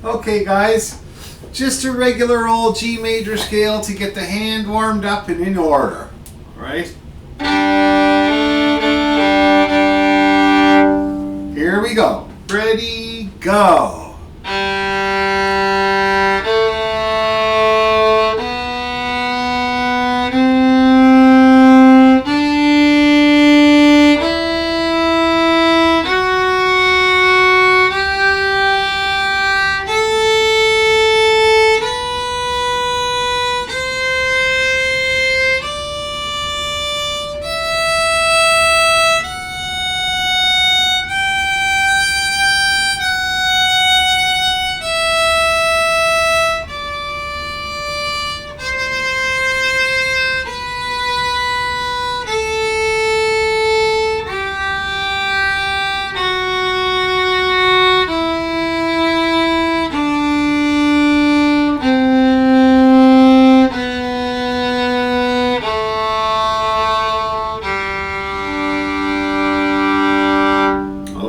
Okay, guys, just a regular old G major scale to get the hand warmed up and in order, right? Here we go. Ready, go.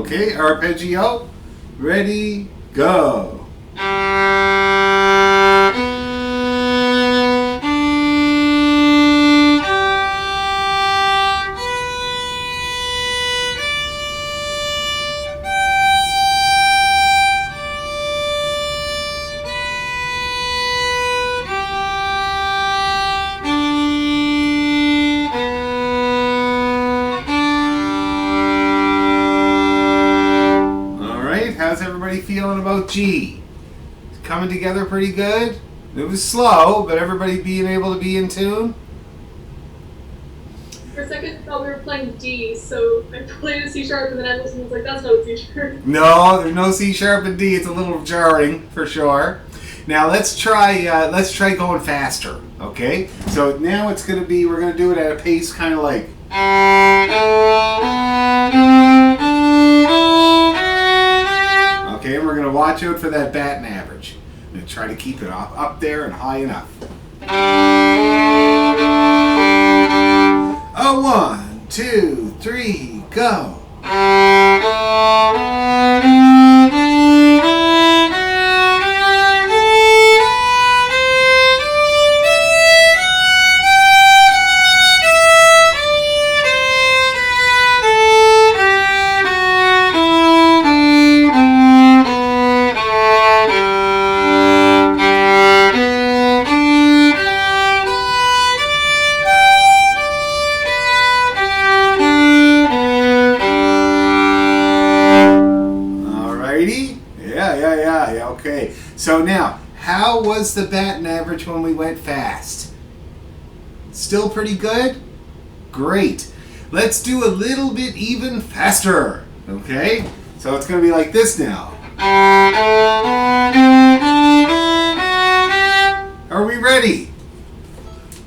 Okay, arpeggio. Ready, go. How's everybody feeling about G? Coming together pretty good? It was slow, but everybody being able to be in tune? For a second, I thought we were playing D, so I played a C sharp, and then I listened and was like, that's not a C sharp. No, there's no C sharp and D. It's a little jarring, for sure. Now let's try going faster, okay? So now it's going to be, we're going to do it at a pace kind of like... Okay, and we're going to watch out for that baton average. I'm going to try to keep it up there and high enough. A 1, 2, 3, go. Yeah, okay. So now, how was the baton average when we went fast? Still pretty good? Great. Let's do a little bit even faster, okay? So it's going to be like this now. Are we ready?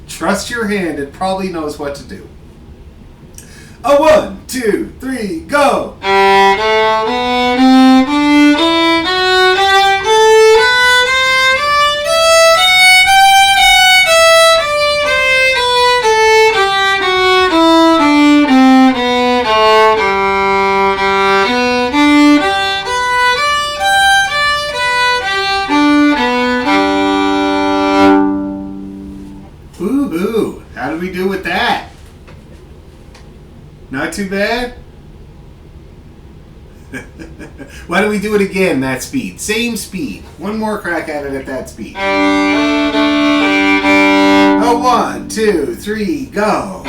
Trust your hand, it probably knows what to do. A 1, 2, 3, go! Ooh, how did we do with that? Not too bad? Why don't we do it again, that speed? Same speed. One more crack at it at that speed. A 1, 2, 3, go.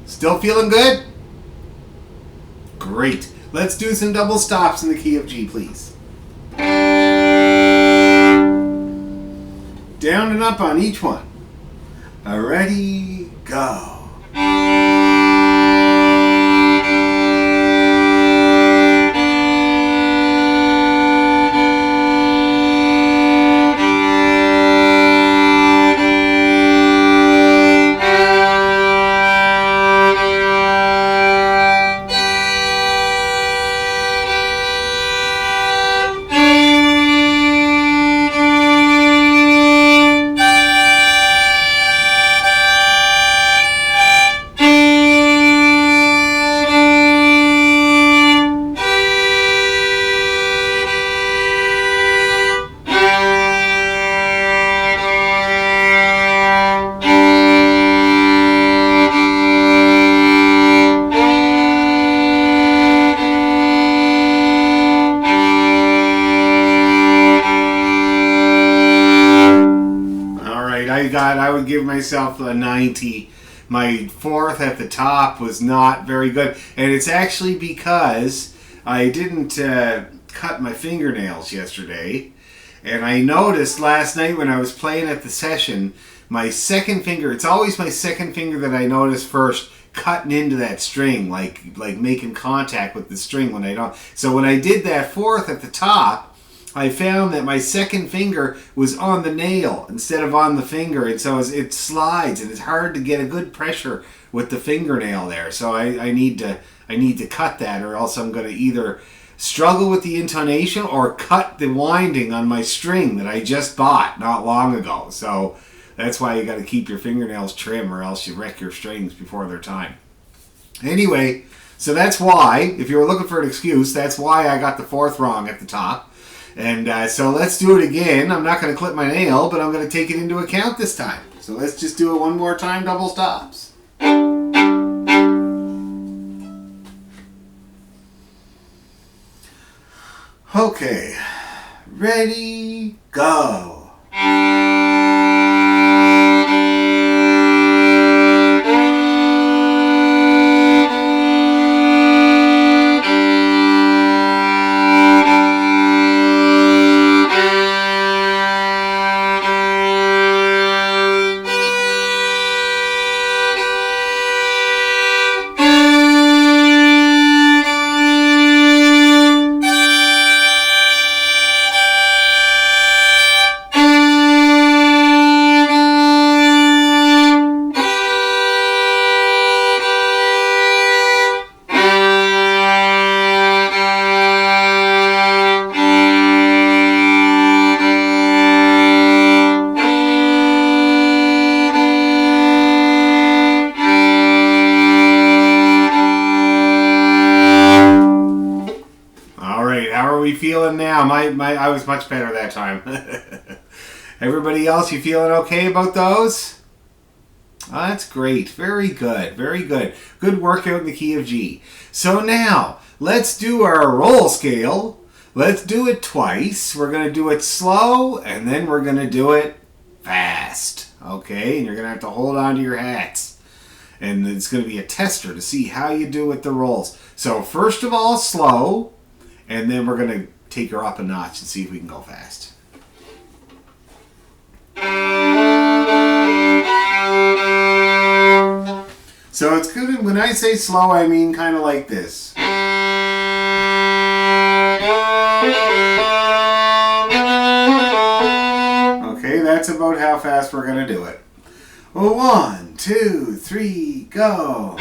Still feeling good? Great. Let's do some double stops in the key of G, please. Down and up on each one. Ready, go. cut, I would give myself a 90. My fourth at the top was not very good. And it's actually because I didn't cut my fingernails yesterday. And I noticed last night when I was playing at the session, my second finger, it's always my second finger that I notice first, cutting into that string, like making contact with the string when I don't. So when I did that fourth at the top, I found that my second finger was on the nail instead of on the finger, and so it slides, and it's hard to get a good pressure with the fingernail there. So I need to cut that, or else I'm going to either struggle with the intonation or cut the winding on my string that I just bought not long ago. So that's why you got to keep your fingernails trim, or else you wreck your strings before their time. Anyway, so that's why, if you were looking for an excuse, that's why I got the fourth wrong at the top. And so let's do it again. I'm not going to clip my nail, but I'm going to take it into account this time. So let's just do it one more time, double stops. Okay, ready, go. Feeling now? I was much better that time. Everybody else, you feeling okay about those? Oh, that's great. Very good. Very good. Good workout in the key of G. So now, let's do our roll scale. Let's do it twice. We're going to do it slow, and then we're going to do it fast. Okay? And you're going to have to hold on to your hats. And it's going to be a tester to see how you do with the rolls. So first of all, slow. And then we're going to take her up a notch and see if we can go fast. So it's good. When I say slow, I mean kind of like this. Okay, that's about how fast we're going to do it. 1, 2, 3, go.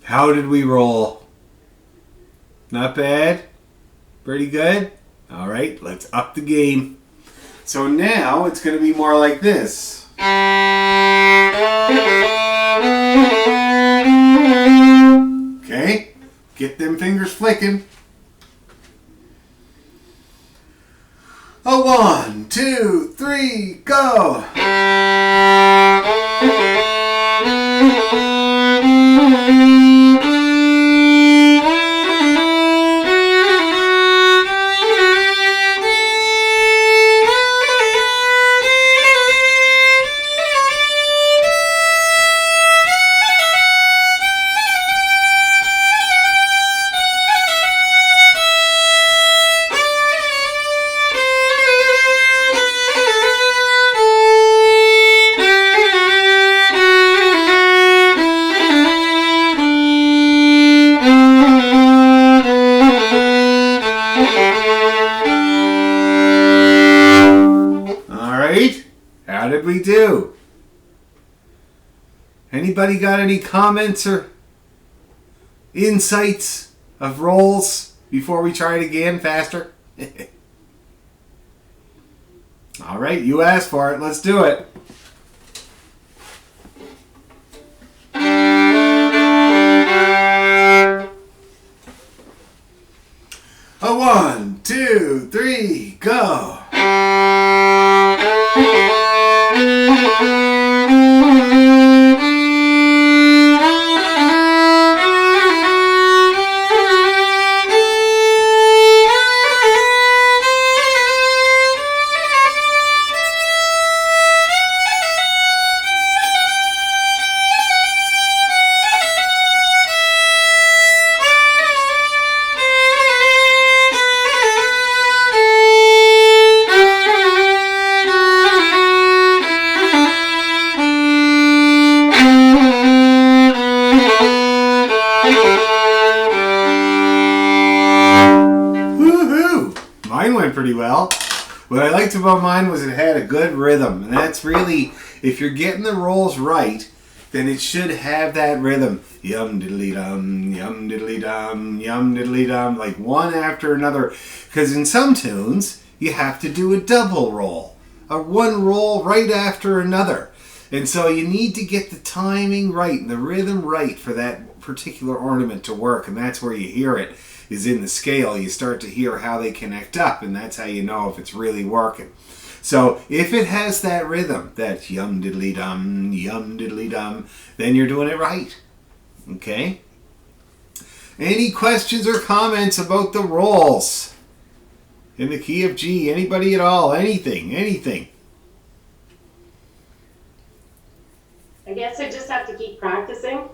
How did we roll? Not bad? Pretty good? All right, let's up the game. So now it's going to be more like this. Okay, get them fingers flicking. 1, 2, 3, go! do. Anybody got any comments or insights of rolls before we try it again faster? All right, you asked for it. Let's do it. A 1, 2, 3, go. Mine went pretty well. What I liked about mine was it had a good rhythm. And that's really, if you're getting the rolls right, then it should have that rhythm. Yum diddly dum, yum diddly dum, yum diddly dum, like one after another. Because in some tunes, you have to do a double roll. A one roll right after another. And so you need to get the timing right and the rhythm right for that particular ornament to work. And that's where you hear it, is in the scale. You start to hear how they connect up, and that's how you know if it's really working. So if it has that rhythm, that yum diddly dum, then you're doing it right. Okay? Any questions or comments about the rolls in the key of G? Anybody at all? Anything? I guess I just have to keep practicing.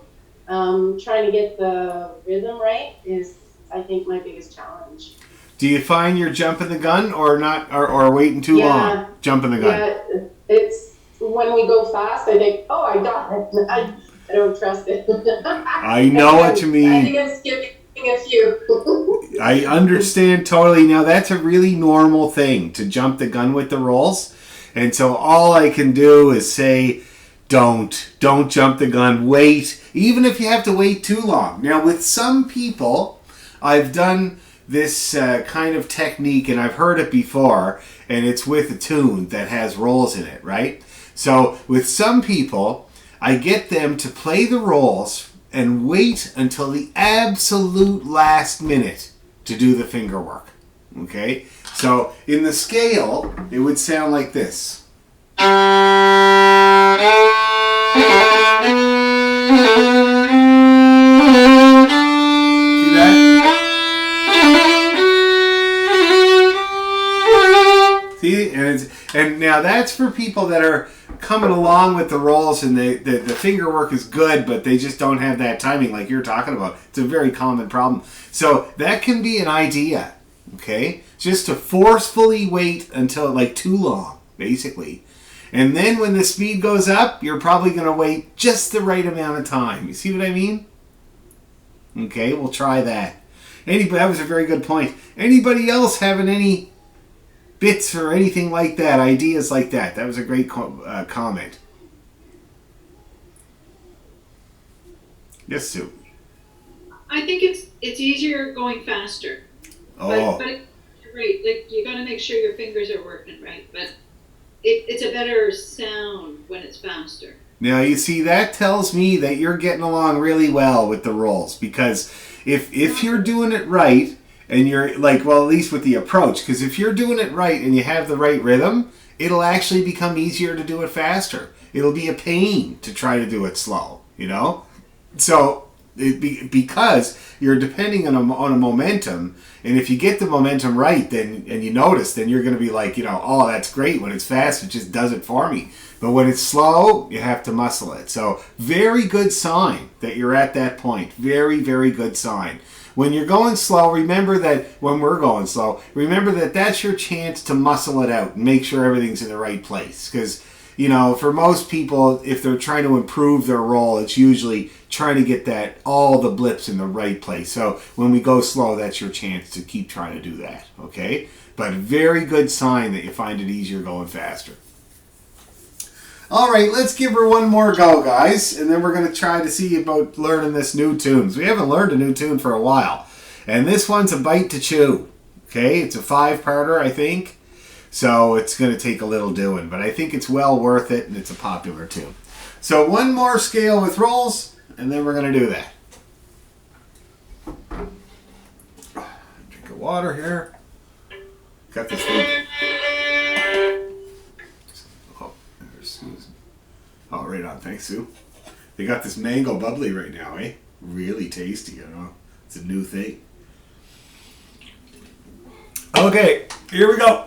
Trying to get the rhythm right is, I think, my biggest challenge. Do you find you're jumping the gun or not, or waiting too long? Jumping the gun. Yeah, it's when we go fast, I think, oh, I got it. I don't trust it. I know what you mean. I think I'm skipping a few. I understand totally. Now, that's a really normal thing, to jump the gun with the rolls. And so all I can do is say, don't jump the gun. Wait, even if you have to wait too long. Now, with some people, I've done this kind of technique, and I've heard it before, and it's with a tune that has rolls in it, right? So with some people, I get them to play the rolls and wait until the absolute last minute to do the finger work. Okay? So in the scale, it would sound like this. See that? See? And now that's for people that are coming along with the rolls, and the finger work is good, but they just don't have that timing like you're talking about. It's a very common problem. So that can be an idea, okay? Just to forcefully wait until like too long, basically. And then when the speed goes up, you're probably going to wait just the right amount of time. You see what I mean? Okay, we'll try that. That was a very good point. Anybody else having any bits or anything like that, ideas like that? That was a great comment. Yes, Sue. I think it's easier going faster. Oh. But you're right. Like, you got to make sure your fingers are working right. But it's a better sound when it's faster. Now, you see, that tells me that you're getting along really well with the rolls, because if you're doing it right, and you're like, well, at least with the approach, because if you're doing it right and you have the right rhythm, it'll actually become easier to do it faster. It'll be a pain to try to do it slow, you know? So, because you're depending on a momentum, and if you get the momentum right, then and you notice, then you're going to be like, you know, oh, that's great. When it's fast, it just does it for me. But when it's slow, you have to muscle it. So, very good sign that you're at that point. Very, very good sign. When you're going slow, remember that when we're going slow, remember that that's your chance to muscle it out and make sure everything's in the right place. Because, you know, for most people, if they're trying to improve their roll, it's usually trying to get all the blips in the right place. So when we go slow, that's your chance to keep trying to do that, okay? But very good sign that you find it easier going faster. All right, let's give her one more go, guys, and then we're going to try to see about learning this new tune. We haven't learned a new tune for a while, and this one's A Bite to Chew. Okay, it's a 5-parter, I think, so it's going to take a little doing, but I think it's well worth it, and it's a popular tune. So one more scale with rolls, and then we're going to do that. Drink of water here. Got this thing. Oh, there's Susan. Oh, right on. Thanks, Sue. They got this mango bubbly right now, eh? Really tasty, you know. It's a new thing. Okay, here we go.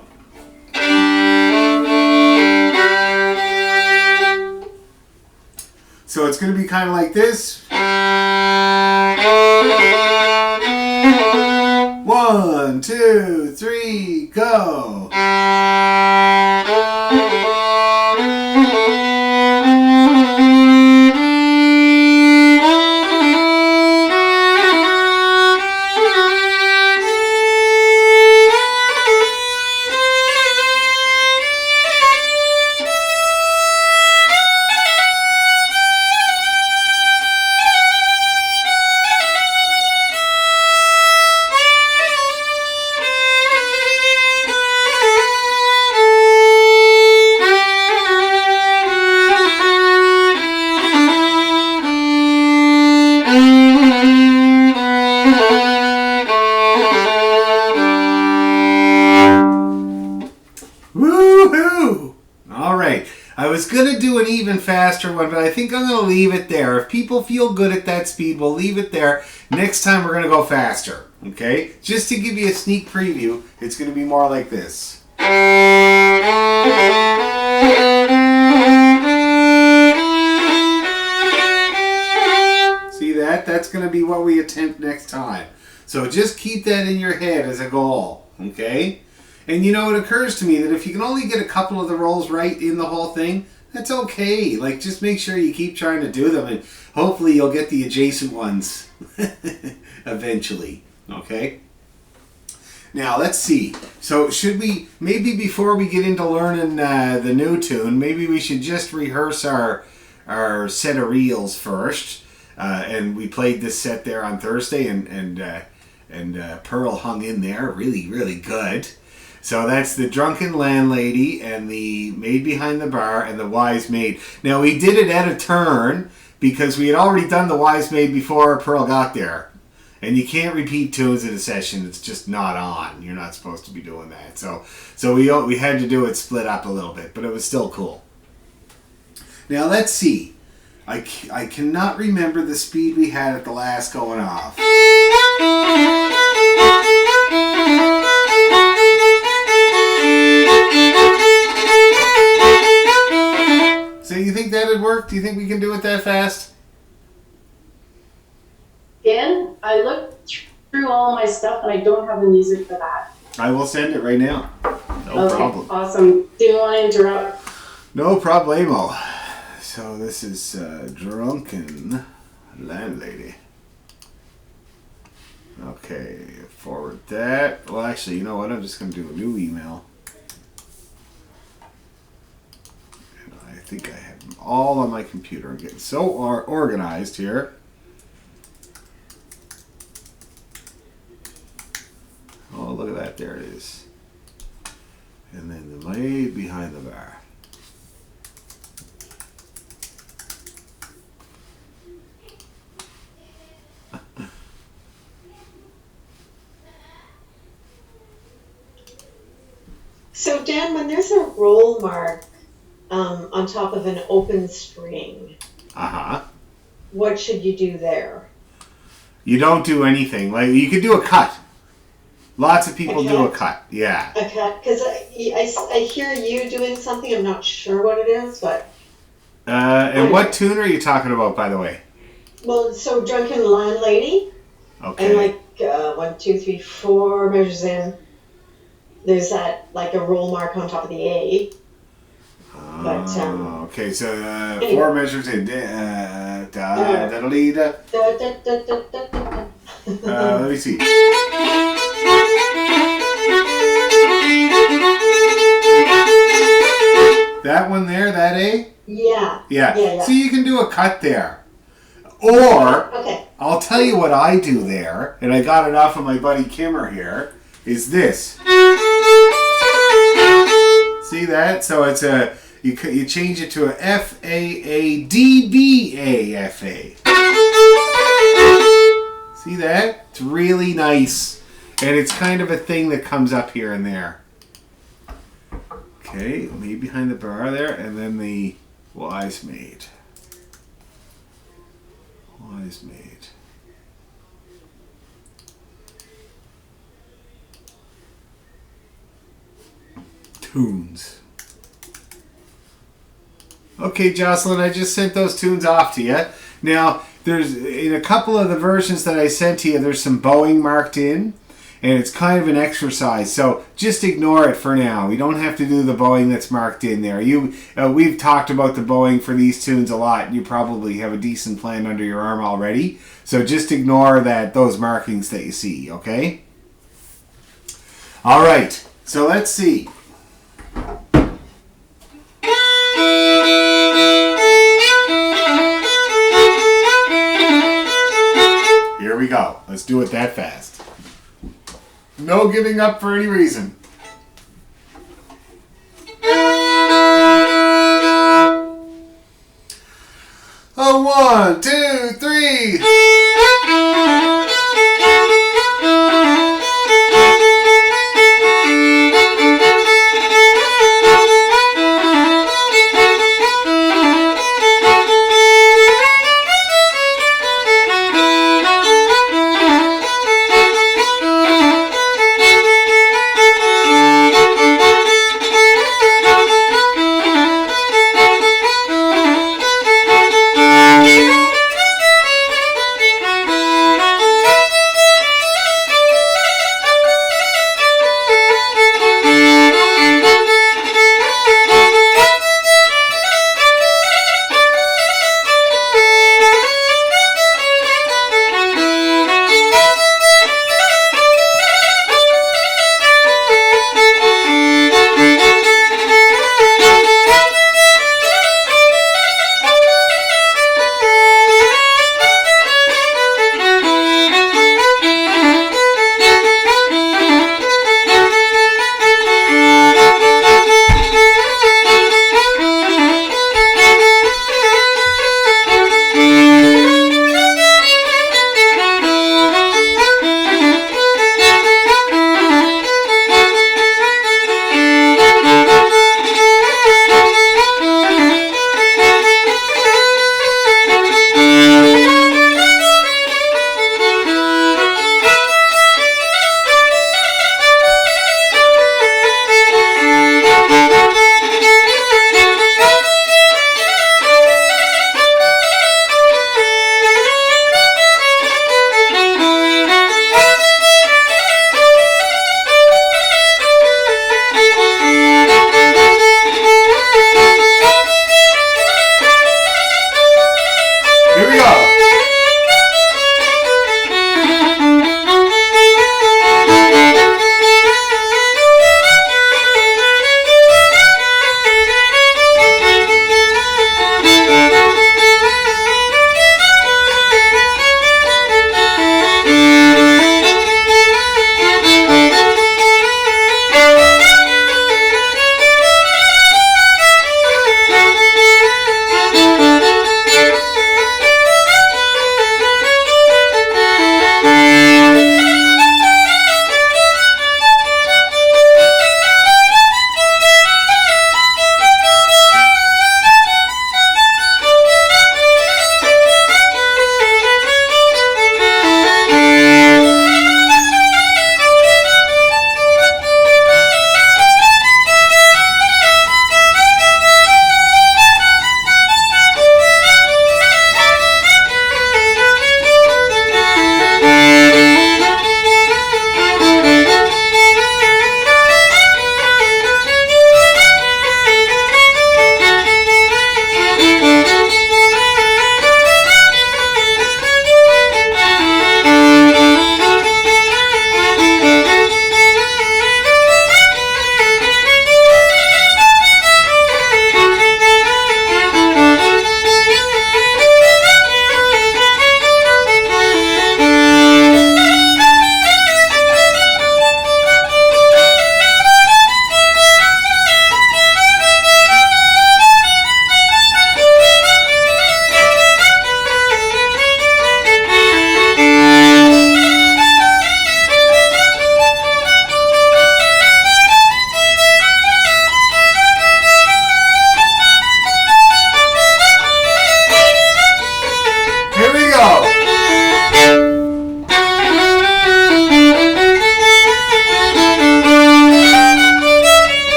So it's going to be kind of like this. 1, 2, 3, go. Woohoo! All right. I was going to do an even faster one, but I think I'm going to leave it there. If people feel good at that speed, we'll leave it there. Next time we're going to go faster. Okay? Just to give you a sneak preview, it's going to be more like this. See that? That's going to be what we attempt next time. So just keep that in your head as a goal. Okay? And you know, it occurs to me that if you can only get a couple of the rolls right in the whole thing, that's okay. Like, just make sure you keep trying to do them, and hopefully you'll get the adjacent ones eventually. Okay? Now, let's see. So, should we, maybe before we get into learning the new tune, maybe we should just rehearse our set of reels first. And we played this set there on Thursday, and Pearl hung in there really, really good. So that's the Drunken Landlady and the Maid Behind the Bar and the Wise Maid. Now, we did it at a turn because we had already done the Wise Maid before Pearl got there. And you can't repeat tunes in a session. It's just not on. You're not supposed to be doing that. So we had to do it split up a little bit, but it was still cool. Now, let's see. I cannot remember the speed we had at the last going off. So you think that would work? Do you think we can do it that fast? Again, I looked through all my stuff and I don't have the music for that. I will send it right now. No problem. Awesome. Didn't want to interrupt. No problemo. So this is Drunken Landlady. Okay, forward that. Well, actually, you know what? I'm just going to do a new email. And I think I have them all on my computer. I'm getting so organized here. Oh, look at that. There it is. And then the Maid Behind the Bar. So Dan, when there's a roll mark on top of an open string, what should you do there? You don't do anything. Like, you could do a cut. Lots of people do a cut. Yeah. A cut, because I hear you doing something. I'm not sure what it is, but. And what tune are you talking about, by the way? Well, so Drunken Landlady. Okay. And like 1, 2, 3, 4 measures in. There's that, like, a roll mark on top of the A. But, okay, so anyway. 4 measures in. Let me see. That one there, that A? Yeah. Yeah. Yeah. So you can do a cut there. Or, Okay. I'll tell you what I do there, and I got it off of my buddy Kimmer here, is this. See that? So it's a, you change it to a F-A-A-D-B-A-F-A. See that? It's really nice. And it's kind of a thing that comes up here and there. Okay, me behind the bar there, and then the wise maid. Wise maid. Tunes. Okay, Jocelyn, I just sent those tunes off to you. Now, there's in a couple of the versions that I sent to you, there's some bowing marked in, and it's kind of an exercise. So just ignore it for now. We don't have to do the bowing that's marked in there. We've talked about the bowing for these tunes a lot. You probably have a decent plan under your arm already. So just ignore those markings that you see, okay? All right, so let's see. Here we go. Let's do it that fast. No giving up for any reason. A 1, 2, 3.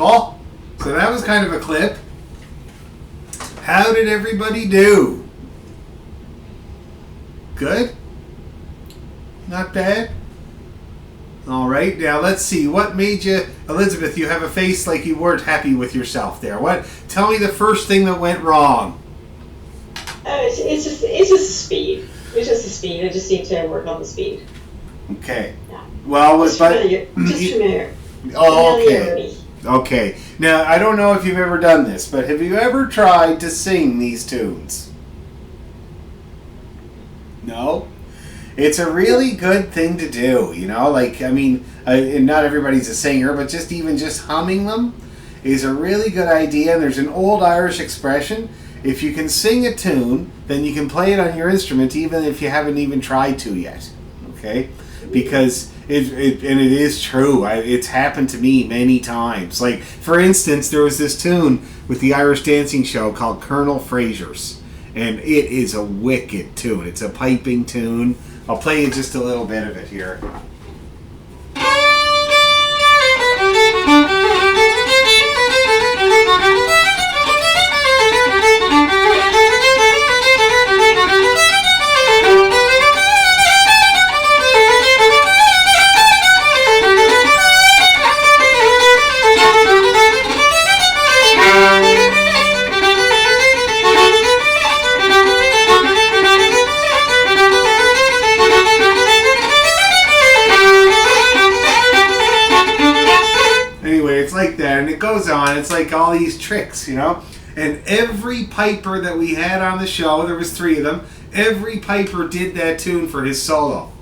people. So that was kind of a clip. How did everybody do? Good? Not bad? All right, now let's see. What made you, Elizabeth, you have a face like you weren't happy with yourself there. What? Tell me the first thing that went wrong. It's just the speed. It's just the speed. I just need to work on the speed. Okay. Yeah. Well, Just familiar. Oh, okay. Familiarity. Okay. Now, I don't know if you've ever done this, but have you ever tried to sing these tunes? No? It's a really good thing to do, you know? Like, I mean, and not everybody's a singer, but just humming them is a really good idea. And there's an old Irish expression: if you can sing a tune, then you can play it on your instrument even if you haven't even tried to yet. Okay? Because it is true. It's happened to me many times. Like, for instance, there was this tune with the Irish dancing show called Colonel Fraser's. And it is a wicked tune. It's a piping tune. I'll play you just a little bit of it here. Like that, and it goes on. It's like all these tricks, you know. And every piper that we had on the show, there was 3 of them, every piper did that tune for his solo.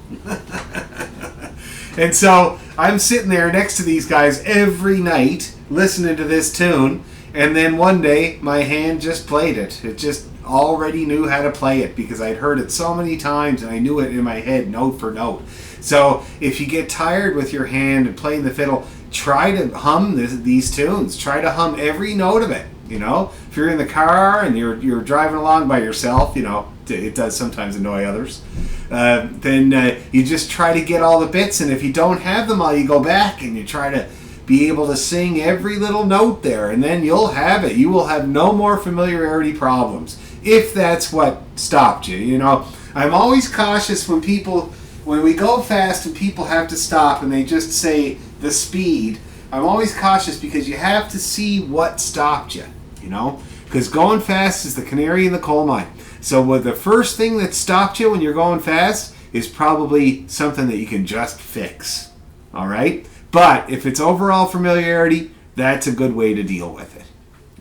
And so I'm sitting there next to these guys every night listening to this tune, and then one day my hand just played it. It just already knew how to play it because I'd heard it so many times and I knew it in my head note for note. So if you get tired with your hand and playing the fiddle, try to hum these tunes. Try to hum every note of it, you know. If you're in the car and you're driving along by yourself, you know, it does sometimes annoy others, then you just try to get all the bits, and if you don't have them all, you go back and you try to be able to sing every little note there, and then you'll have it. You will have no more familiarity problems, if that's what stopped you, you know. I'm always cautious when we go fast and people have to stop and they just say the speed. I'm always cautious because you have to see what stopped you, you know, because going fast is the canary in the coal mine. So the first thing that stopped you when you're going fast is probably something that you can just fix. All right? But if it's overall familiarity, that's a good way to deal with it.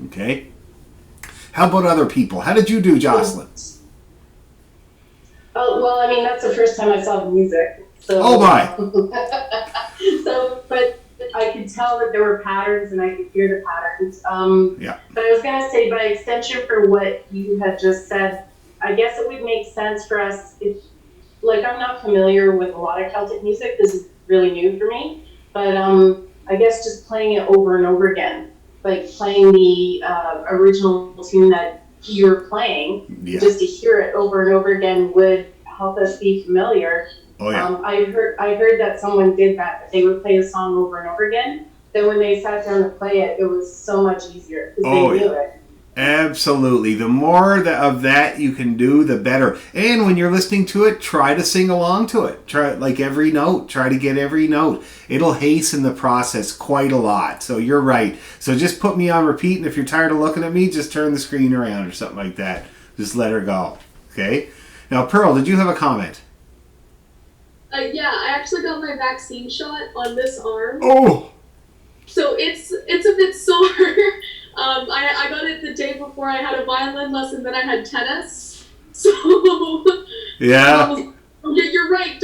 Okay? How about other people? How did you do, Jocelyn? Oh, well, I mean, that's the first time I saw the music. So, oh, my. But I could tell that there were patterns and I could hear the patterns. Yeah. But I was going to say, by extension for what you had just said, I guess it would make sense for us if, like, I'm not familiar with a lot of Celtic music. This is really new for me. But I guess just playing it over and over again, like playing the original tune that you're playing, just to hear it over and over again would help us be familiar. Oh, yeah. I heard that someone did that they would play a song over and over again. Then when they sat down to play it, it was so much easier because they knew it. Absolutely. The more of that you can do, the better. And when you're listening to it, try to sing along to it. Try like every note. Try to get every note. It'll hasten the process quite a lot. So you're right. So just put me on repeat, and if you're tired of looking at me, just turn the screen around or something like that. Just let her go. Okay? Now, Pearl, did you have a comment? Yeah, I actually got my vaccine shot on this arm. Oh! So it's a bit sore. I got it the day before I had a violin lesson, then I had tennis. So yeah. Don't get your right.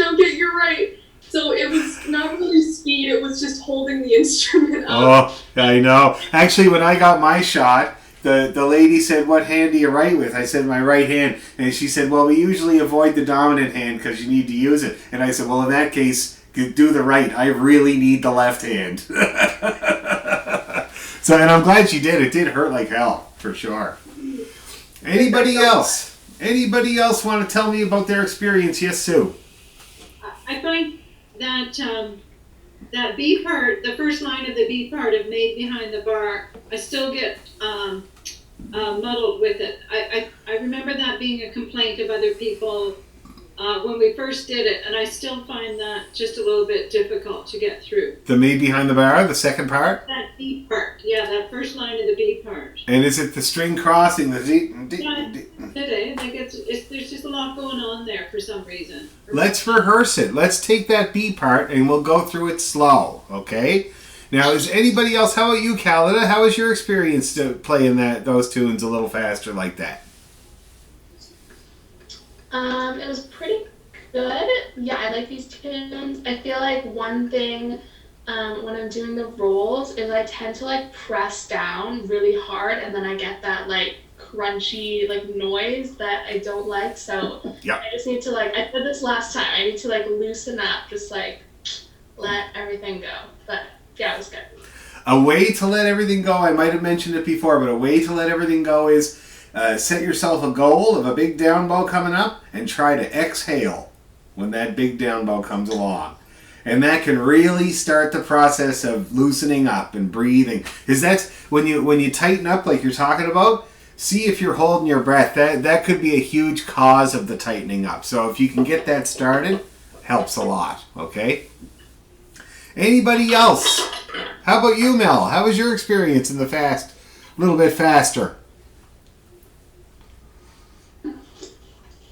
So it was not really speed, it was just holding the instrument up. Oh, I know. Actually, when I got my shot, the lady said, "What hand do you write with?" I said, "My right hand." And she said, "Well, we usually avoid the dominant hand because you need to use it." And I said, "Well, in that case, do the right. I really need the left hand." So, and I'm glad she did. It did hurt like hell, for sure. Anybody else? Anybody else want to tell me about their experience? Yes, Sue. I find that that B part, the first line of the B part of Made Behind the Bar, I still get muddled with it. I remember that being a complaint of other people when we first did it, and I still find that just a little bit difficult to get through. The Made Behind the Bar, the second part? That B part, yeah, that first line of the B part. And is it the string crossing? The Today, like there's just a lot going on there for some reason. Let's rehearse it. Let's take that B part and we'll go through it slow, okay? Now, is anybody else, how about you, Calida? How was your experience to playing those tunes a little faster like that? It was pretty good. Yeah, I like these tunes. I feel like one thing when I'm doing the rolls is I tend to like press down really hard and then I get that like crunchy like noise that I don't like. So yep. I just need to like, I said this last time, I need to like loosen up, just like let everything go. But yeah, it was good. A way to let everything go, I might have mentioned it before, but a way to let everything go is set yourself a goal of a big down bow coming up and try to exhale when that big down bow comes along. And that can really start the process of loosening up and breathing. Because that's when you tighten up like you're talking about, see if you're holding your breath. That could be a huge cause of the tightening up. So if you can get that started, helps a lot, okay? Anybody else? How about you, Mel? How was your experience in the fast, a little bit faster?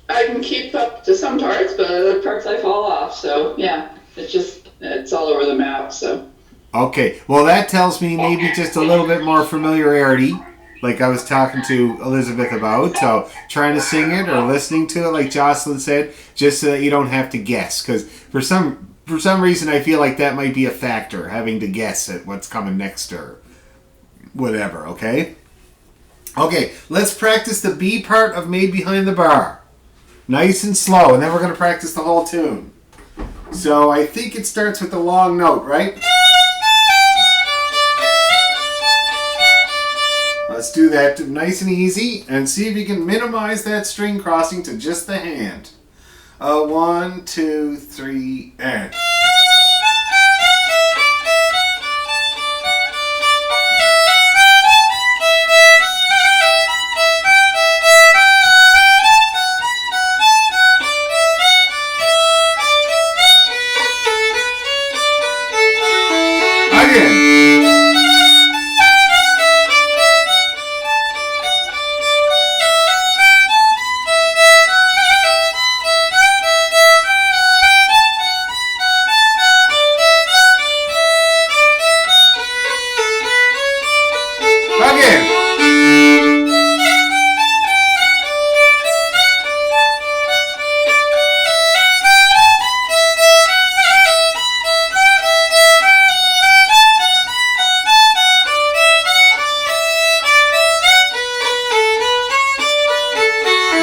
I can keep up to some parts, but other parts I fall off. So yeah, it's all over the map. So okay, well that tells me maybe just a little bit more familiarity, like I was talking to Elizabeth about. So trying to sing it or listening to it, like Jocelyn said, just so that you don't have to guess. Because for some reason, I feel like that might be a factor, having to guess at what's coming next or whatever. Okay. Okay, let's practice the B part of Made Behind the Bar. Nice and slow, and then we're going to practice the whole tune. So I think it starts with the long note, right? Let's do that nice and easy, and see if you can minimize that string crossing to just the hand. 1, 2, 3, and...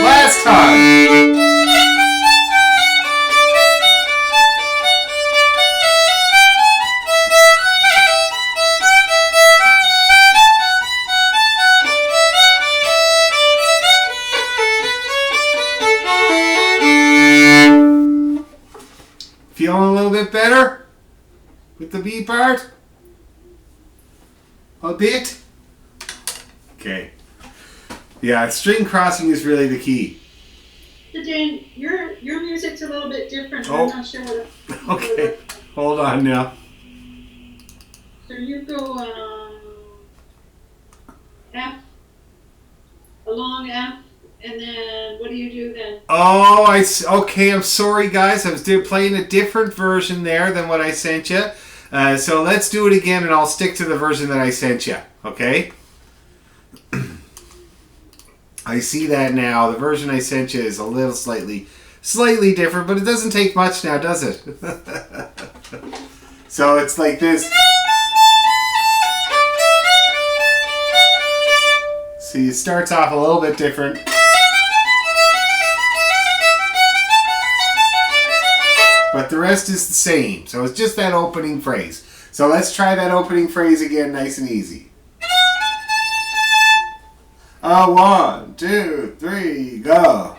Last time. Feeling a little bit better with the B part? A bit? Okay. Yeah, string crossing is really the key. So Jane, your music's a little bit different. Oh. I'm not sure what. Okay, hold on now. So you go F, a long F, and then what do you do then? Oh, okay. I'm sorry, guys. I was playing a different version there than what I sent you. So let's do it again, and I'll stick to the version that I sent you. Okay. I see that now. The version I sent you is a little slightly different, but it doesn't take much now, does it? So it's like this. See, it starts off a little bit different. But the rest is the same. So it's just that opening phrase. So let's try that opening phrase again, nice and easy. 1, 2, 3, go.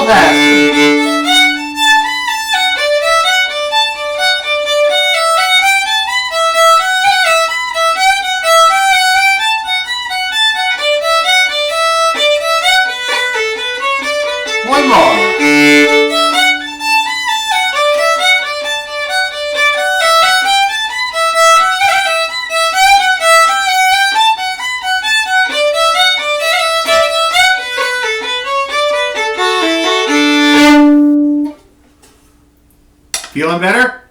little faster. One more. Feeling better?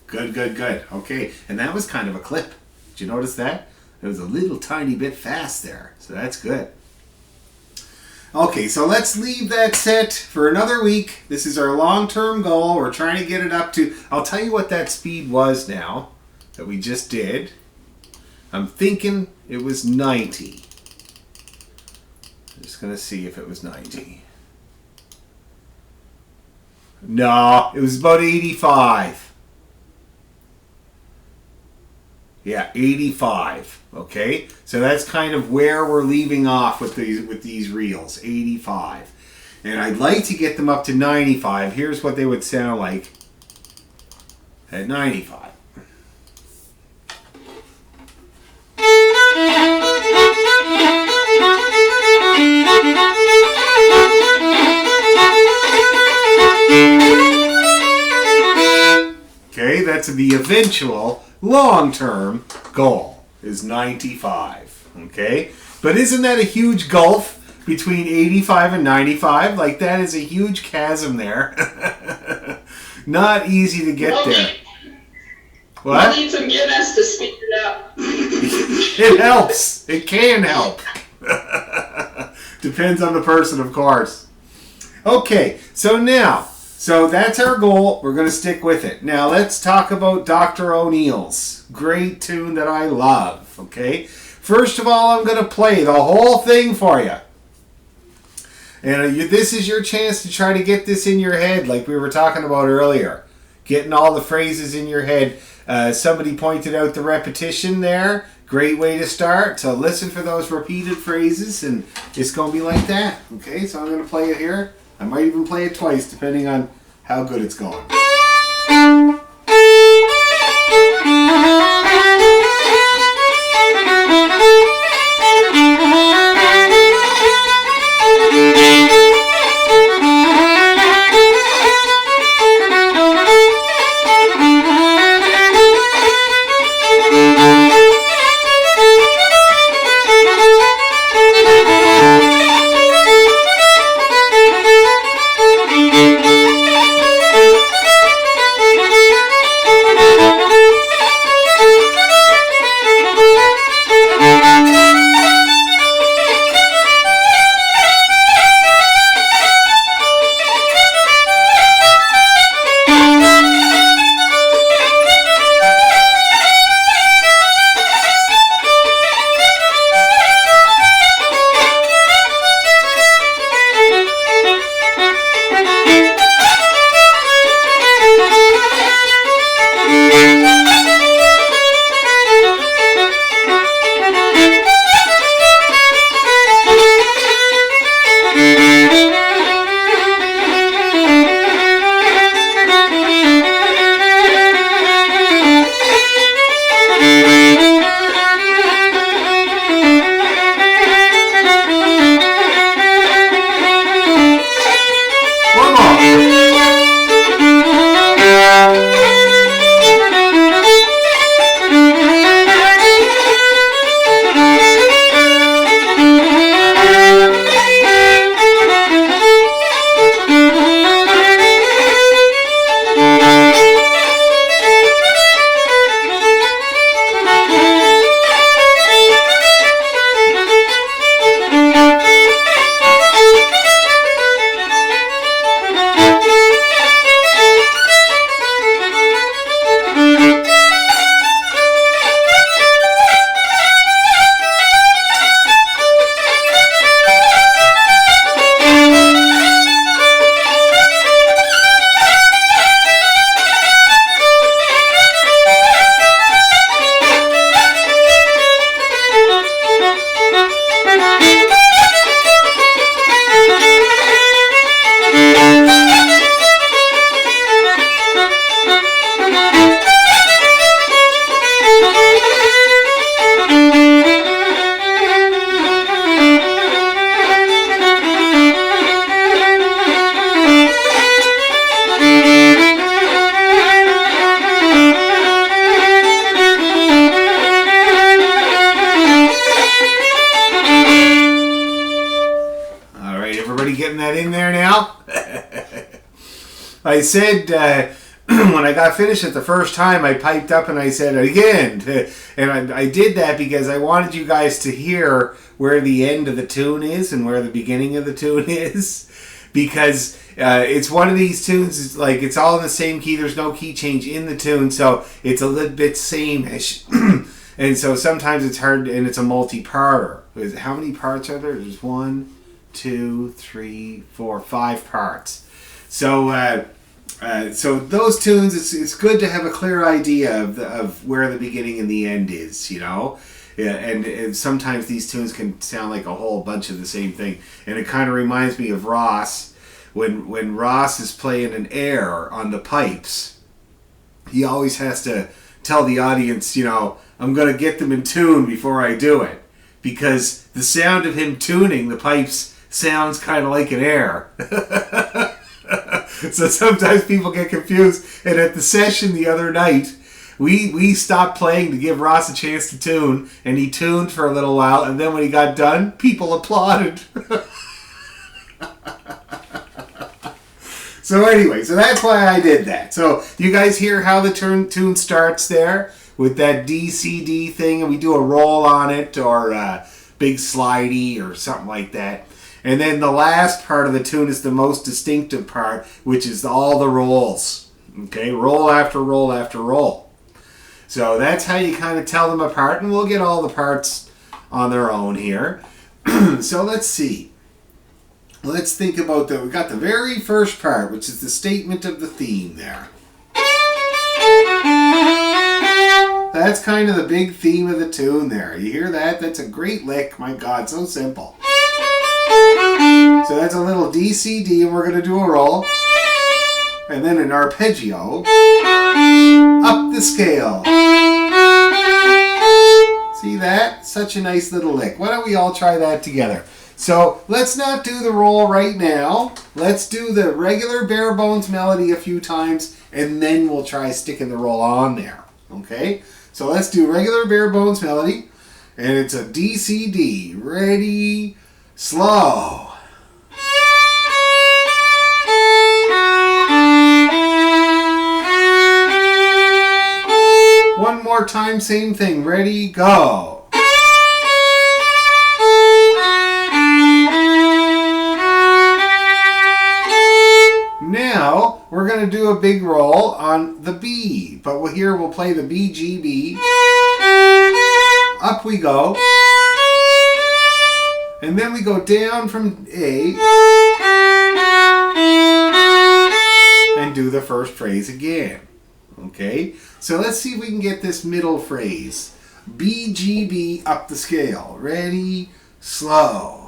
Good, good, good. Okay, and that was kind of a clip. Did you notice that? It was a little tiny bit fast there, so that's good. Okay, so let's leave that set for another week. This is our long-term goal. We're trying to get it up to, I'll tell you what that speed was now that we just did. I'm thinking it was 90. I'm just going to see if it was 90. No, it was about 85. Yeah, 85. Okay, so that's kind of where we're leaving off with these reels. 85, and I'd like to get them up to 95. Here's what they would sound like at 95. Okay, that's the eventual long-term goal is 95. Okay, but isn't that a huge gulf between 85 and 95? Like, that is a huge chasm there. Not easy to get there. What? We'll need some Guinness to speed it up. It helps. It can help. Depends on the person, of course. Okay, so that's our goal. We're going to stick with it. Now let's talk about Dr. O'Neill's. Great tune that I love. Okay, first of all, I'm going to play the whole thing for you. And this is your chance to try to get this in your head, like we were talking about earlier. Getting all the phrases in your head. Somebody pointed out the repetition there. Great way to start. So listen for those repeated phrases, and it's going to be like that. Okay, so I'm going to play it here. I might even play it twice, depending on how good it's going. now? I said, when I got finished it the first time, I piped up and I said it again. And I did that because I wanted you guys to hear where the end of the tune is and where the beginning of the tune is. Because it's one of these tunes, it's like it's all in the same key. There's no key change in the tune, so it's a little bit same-ish. And so sometimes it's hard, and it's a multi-parter. How many parts are there? There's 1, 2, 3, 4, 5 parts. So so those tunes, it's good to have a clear idea of where the beginning and the end is, you know. Yeah, and sometimes these tunes can sound like a whole bunch of the same thing, and it kind of reminds me of Ross when Ross is playing an air on the pipes. He always has to tell the audience, you know, I'm going to get them in tune before I do it, because the sound of him tuning the pipes sounds kind of like an air. So sometimes people get confused. And at the session the other night, we stopped playing to give Ross a chance to tune, and he tuned for a little while, and then when he got done, people applauded. So anyway, so that's why I did that. So you guys hear how the tune starts there with that D-C-D thing, and we do a roll on it, or a big slidey, or something like that. And then the last part of the tune is the most distinctive part, which is all the rolls. Okay, roll after roll after roll. So that's how you kind of tell them apart, and we'll get all the parts on their own here. So let's see. Let's think about that. We got the very first part, which is the statement of the theme there. That's kind of the big theme of the tune there. You hear that? That's a great lick. My God, so simple. So that's a little D-C-D, and we're going to do a roll. And then an arpeggio. Up the scale. See that? Such a nice little lick. Why don't we all try that together? So let's not do the roll right now. Let's do the regular bare bones melody a few times, and then we'll try sticking the roll on there. Okay? So let's do regular bare bones melody, and it's a D-C-D. Ready, slow. One more time, same thing. Ready, go. Now, we're going to do a big roll on the B. But here we'll play the B, G, B. Up we go. And then we go down from A. And do the first phrase again. Okay? So let's see if we can get this middle phrase. B, G, B, up the scale. Ready, slow.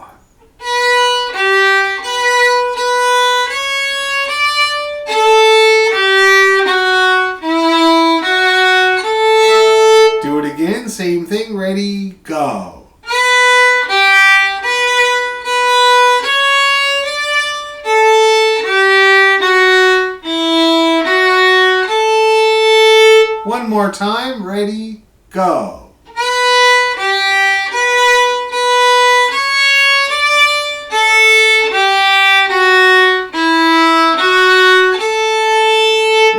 Do it again, same thing, ready, go. One more time, ready, go.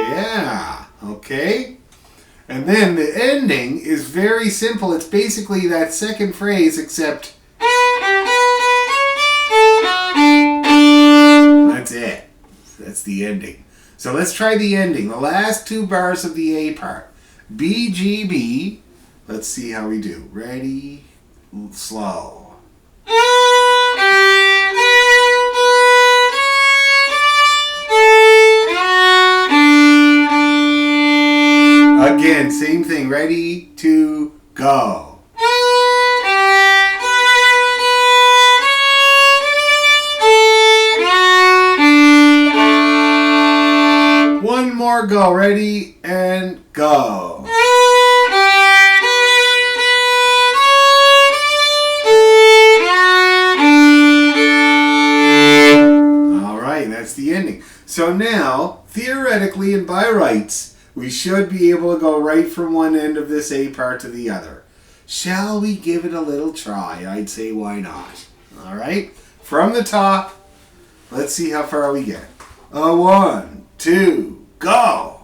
Yeah, okay. And then the ending is very simple. It's basically that second phrase, except that's it. That's the ending. So let's try the ending. The last two bars of the A part. B, G, B. Let's see how we do. Ready, slow. Again, same thing. Ready, to, go. One more go. Ready, and go. All right, that's the ending. So now, theoretically and by rights, we should be able to go right from one end of this A part to the other. Shall we give it a little try? I'd say why not. All right, from the top, Let's see how far we get. 1, 2, go!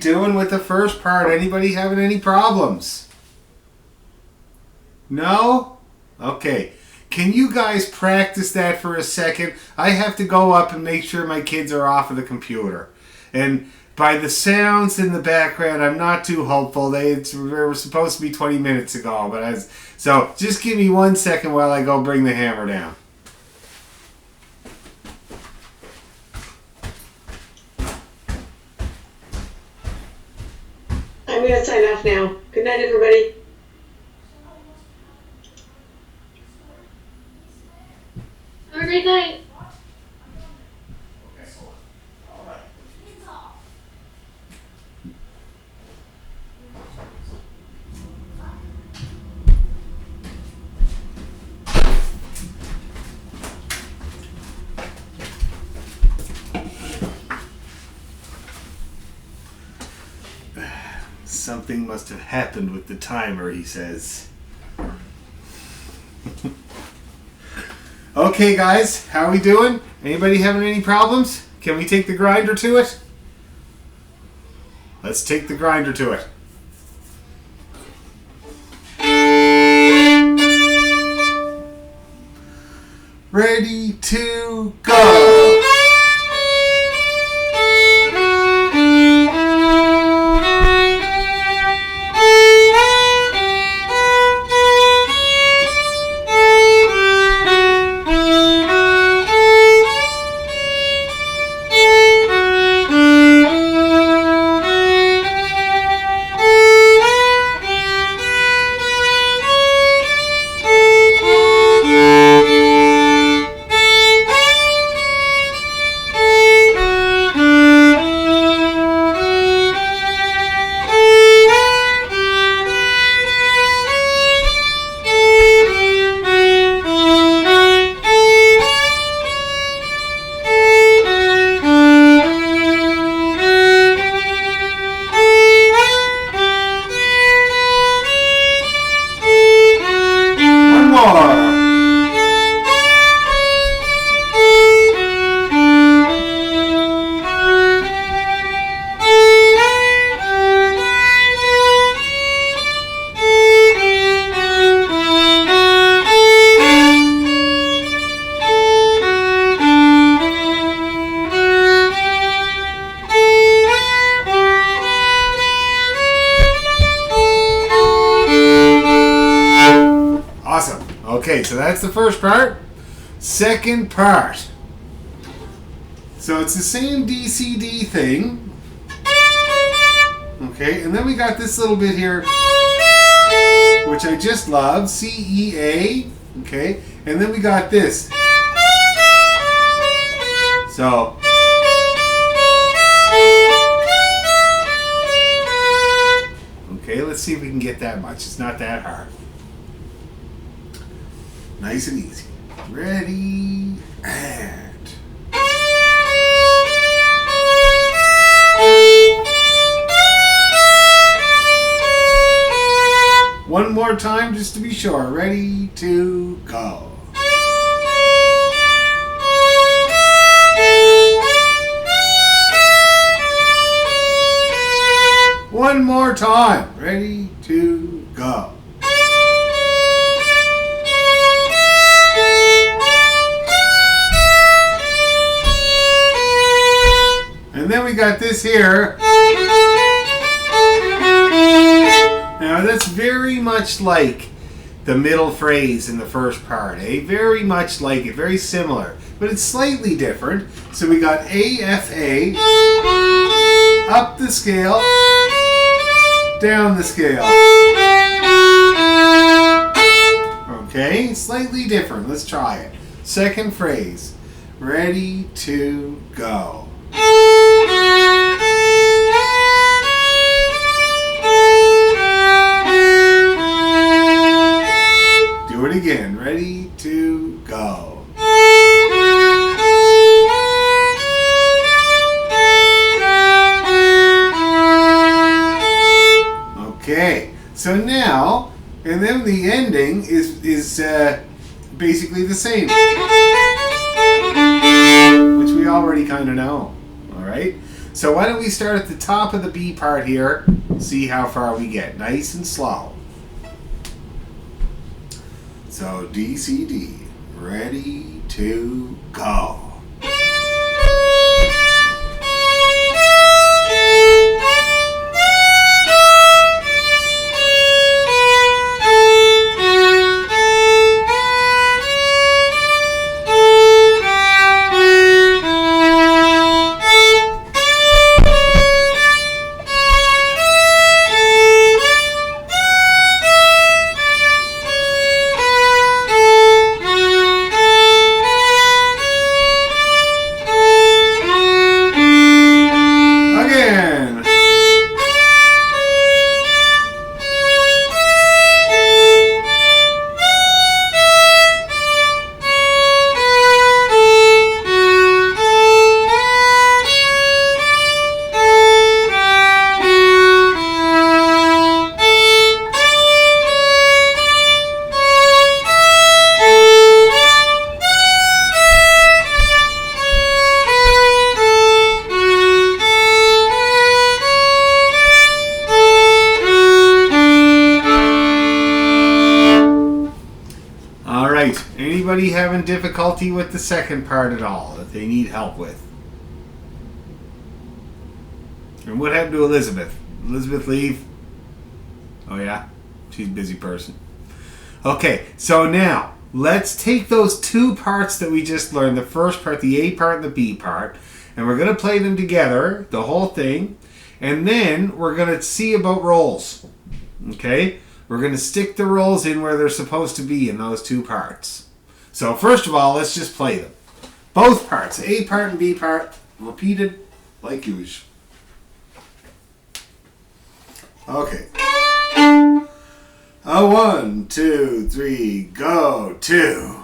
Doing with the first part? Anybody having any problems? No? Okay. Can you guys practice that for a second? I have to go up and make sure my kids are off of the computer. And by the sounds in the background, I'm not too hopeful. They were supposed to be 20 minutes ago. So just give me 1 second while I go bring the hammer down. I'm going to sign off now. Good night, everybody. Have a great night. Something must have happened with the timer, he says. Okay, guys, how are we doing? Anybody having any problems? Can we take the grinder to it? Let's take the grinder to it. Ready to go! Okay, so that's the first part. Second part. So it's the same DCD thing. Okay, and then we got this little bit here, which I just love, CEA. Okay, and then we got this. So. Okay, let's see if we can get that much. It's not that hard. Nice and easy. Ready, and. One more time just to be sure. Ready to go. time. Ready to go. And then we got this here. Now that's very much like the middle phrase in the first part, eh? Very much like it, very similar, but it's slightly different. So we got A, F, A, up the scale, down the scale. Okay, slightly different. Let's try it. Second phrase. Ready to go. Do it again. Ready to go. Okay, so now, and then the ending is basically the same, which we already kind of know. All right, so why don't we start at the top of the B part here, see how far we get, nice and slow. So D, C, D, ready to go. Anybody having difficulty with the second part at all that they need help with? And what happened to Elizabeth? Elizabeth leave? Oh yeah? She's a busy person. Okay, so now let's take those two parts that we just learned, the first part, the A part and the B part, and we're going to play them together, the whole thing, and then we're going to see about rolls. Okay? We're going to stick the rolls in where they're supposed to be in those two parts. So first of all, let's just play them. Both parts, A part and B part, repeated like usual. Okay. 1, 2, 3, go, 2.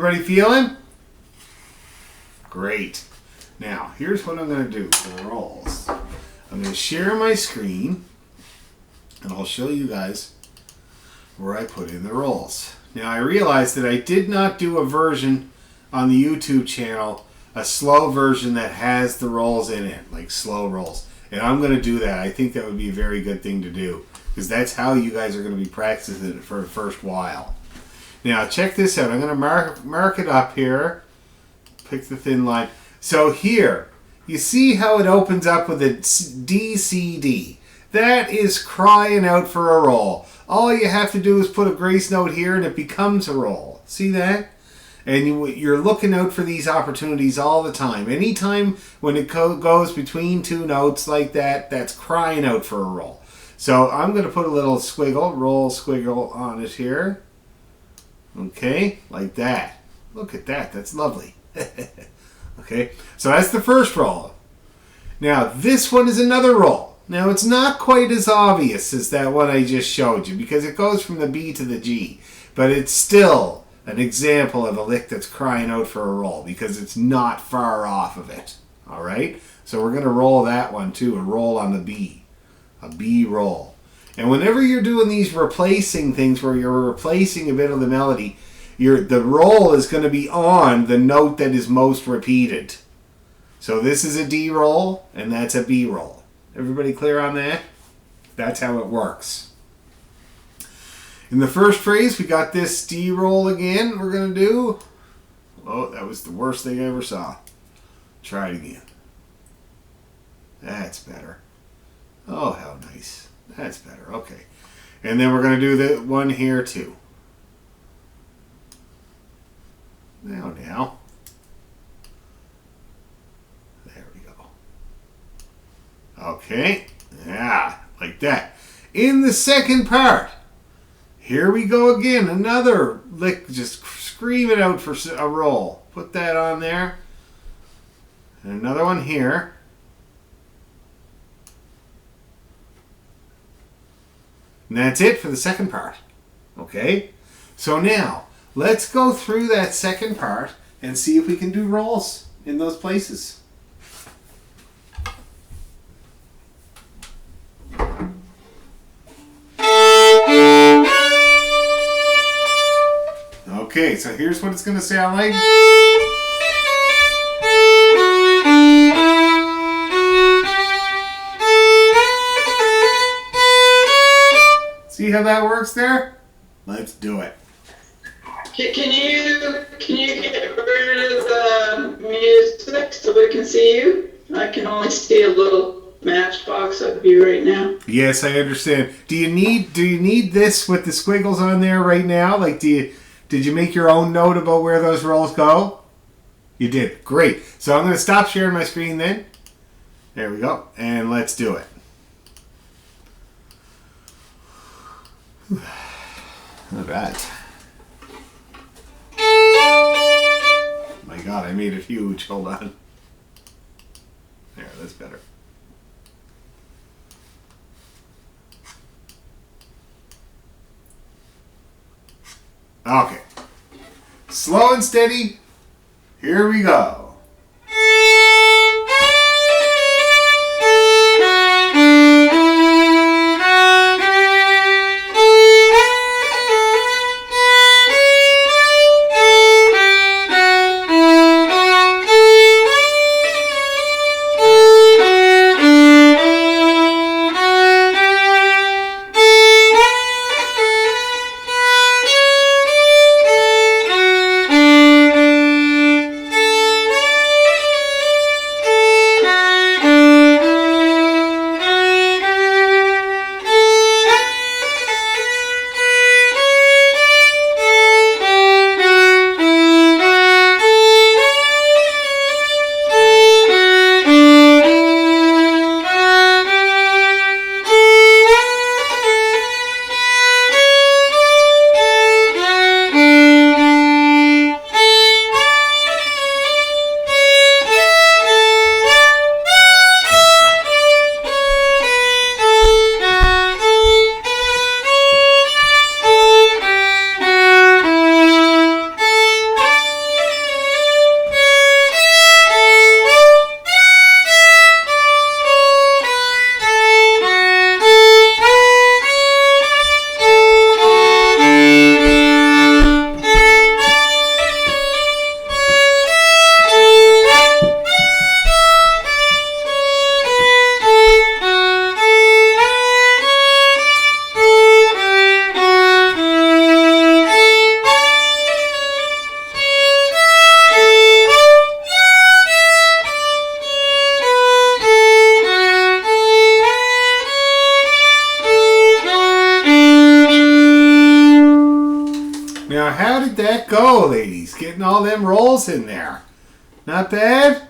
everybody feeling? Great. Now, here's what I'm going to do for the rolls. I'm going to share my screen, and I'll show you guys where I put in the rolls. Now, I realized that I did not do a version on the YouTube channel, a slow version that has the rolls in it, like slow rolls. And I'm going to do that. I think that would be a very good thing to do, because that's how you guys are going to be practicing it for the first while. Now, check this out. I'm going to mark it up here. Pick the thin line. So here, you see how it opens up with a DCD. That is crying out for a roll. All you have to do is put a grace note here and it becomes a roll. See that? And you're looking out for these opportunities all the time. Anytime when it goes between two notes like that, that's crying out for a roll. So I'm going to put a little squiggle, roll squiggle on it here. Okay, like that. Look at that. That's lovely. Okay, so that's the first roll. Now, this one is another roll. Now, it's not quite as obvious as that one I just showed you because it goes from the B to the G. But it's still an example of a lick that's crying out for a roll because it's not far off of it. All right? So we're going to roll that one too, a roll on the B. A B roll. And whenever you're doing these replacing things where you're replacing a bit of the melody, the roll is going to be on the note that is most repeated. So this is a D roll, and that's a B roll. Everybody clear on that? That's how it works. In the first phrase, we got this D roll again we're going to do. Oh, that was the worst thing I ever saw. Try it again. That's better. Oh, how nice. That's better. Okay. And then we're going to do the one here too. Now. There we go. Okay. Yeah, like that. In the second part, here we go again. Another lick, just scream it out for a roll. Put that on there. And another one here. And that's it for the second part. Okay? So now, let's go through that second part and see if we can do rolls in those places. Okay, so here's what it's going to sound like. See how that works there? Let's do it. Can you get rid of the music so we can see you? I can only see a little matchbox of you right now. Yes, I understand. Do you need this with the squiggles on there right now? Like, did you make your own note about where those rolls go? You did. Great. So I'm going to stop sharing my screen then. There we go. And let's do it. All right. My God, I made it huge. Hold on. There, that's better. Okay. Slow and steady. Here we go. Now, how did that go, ladies? Getting all them rolls in there. Not bad?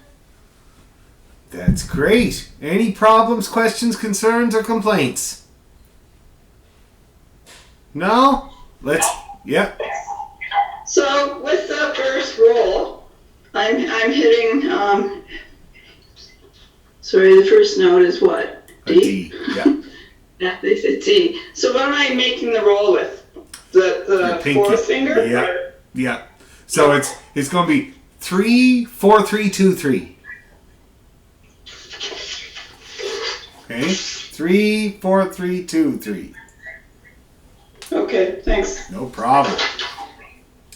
That's great. Any problems, questions, concerns, or complaints? No? Yep. So with the first roll, I'm hitting, sorry, the first note is what? A D. Yeah. Yeah, they said D. So what am I making the roll with? The fourth finger? Yeah. Yeah. So it's going to be 3, 4, 3, 2, 3. Okay. 3, 4, 3, 2, 3. Okay, thanks. No problem.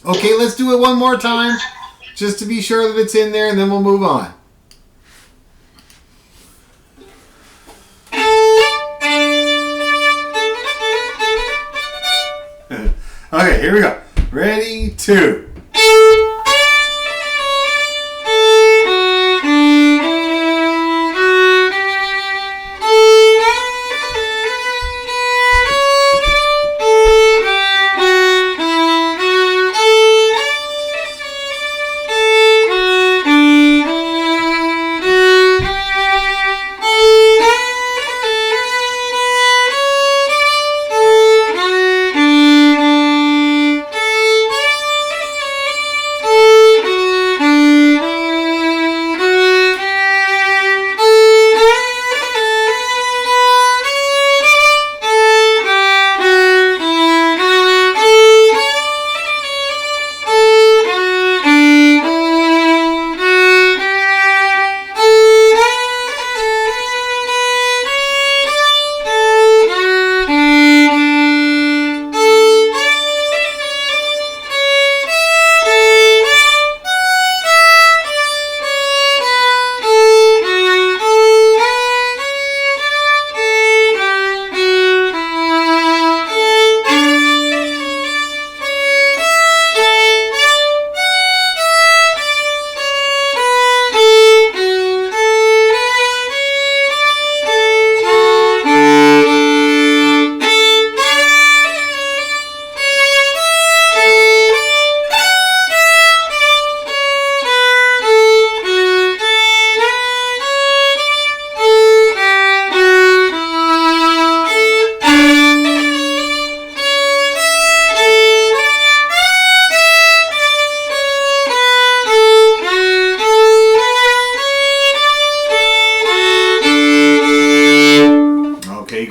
Okay, let's do it one more time, just to be sure that it's in there, and then we'll move on. Okay, here we go. Ready, 2.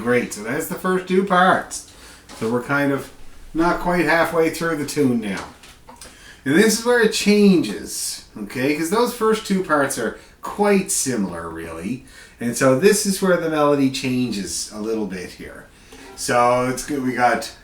Great, so that's the first 2 parts. So we're kind of not quite halfway through the tune now. And this is where it changes, okay? Because those first 2 parts are quite similar, really. And so this is where the melody changes a little bit here. So it's good. We got...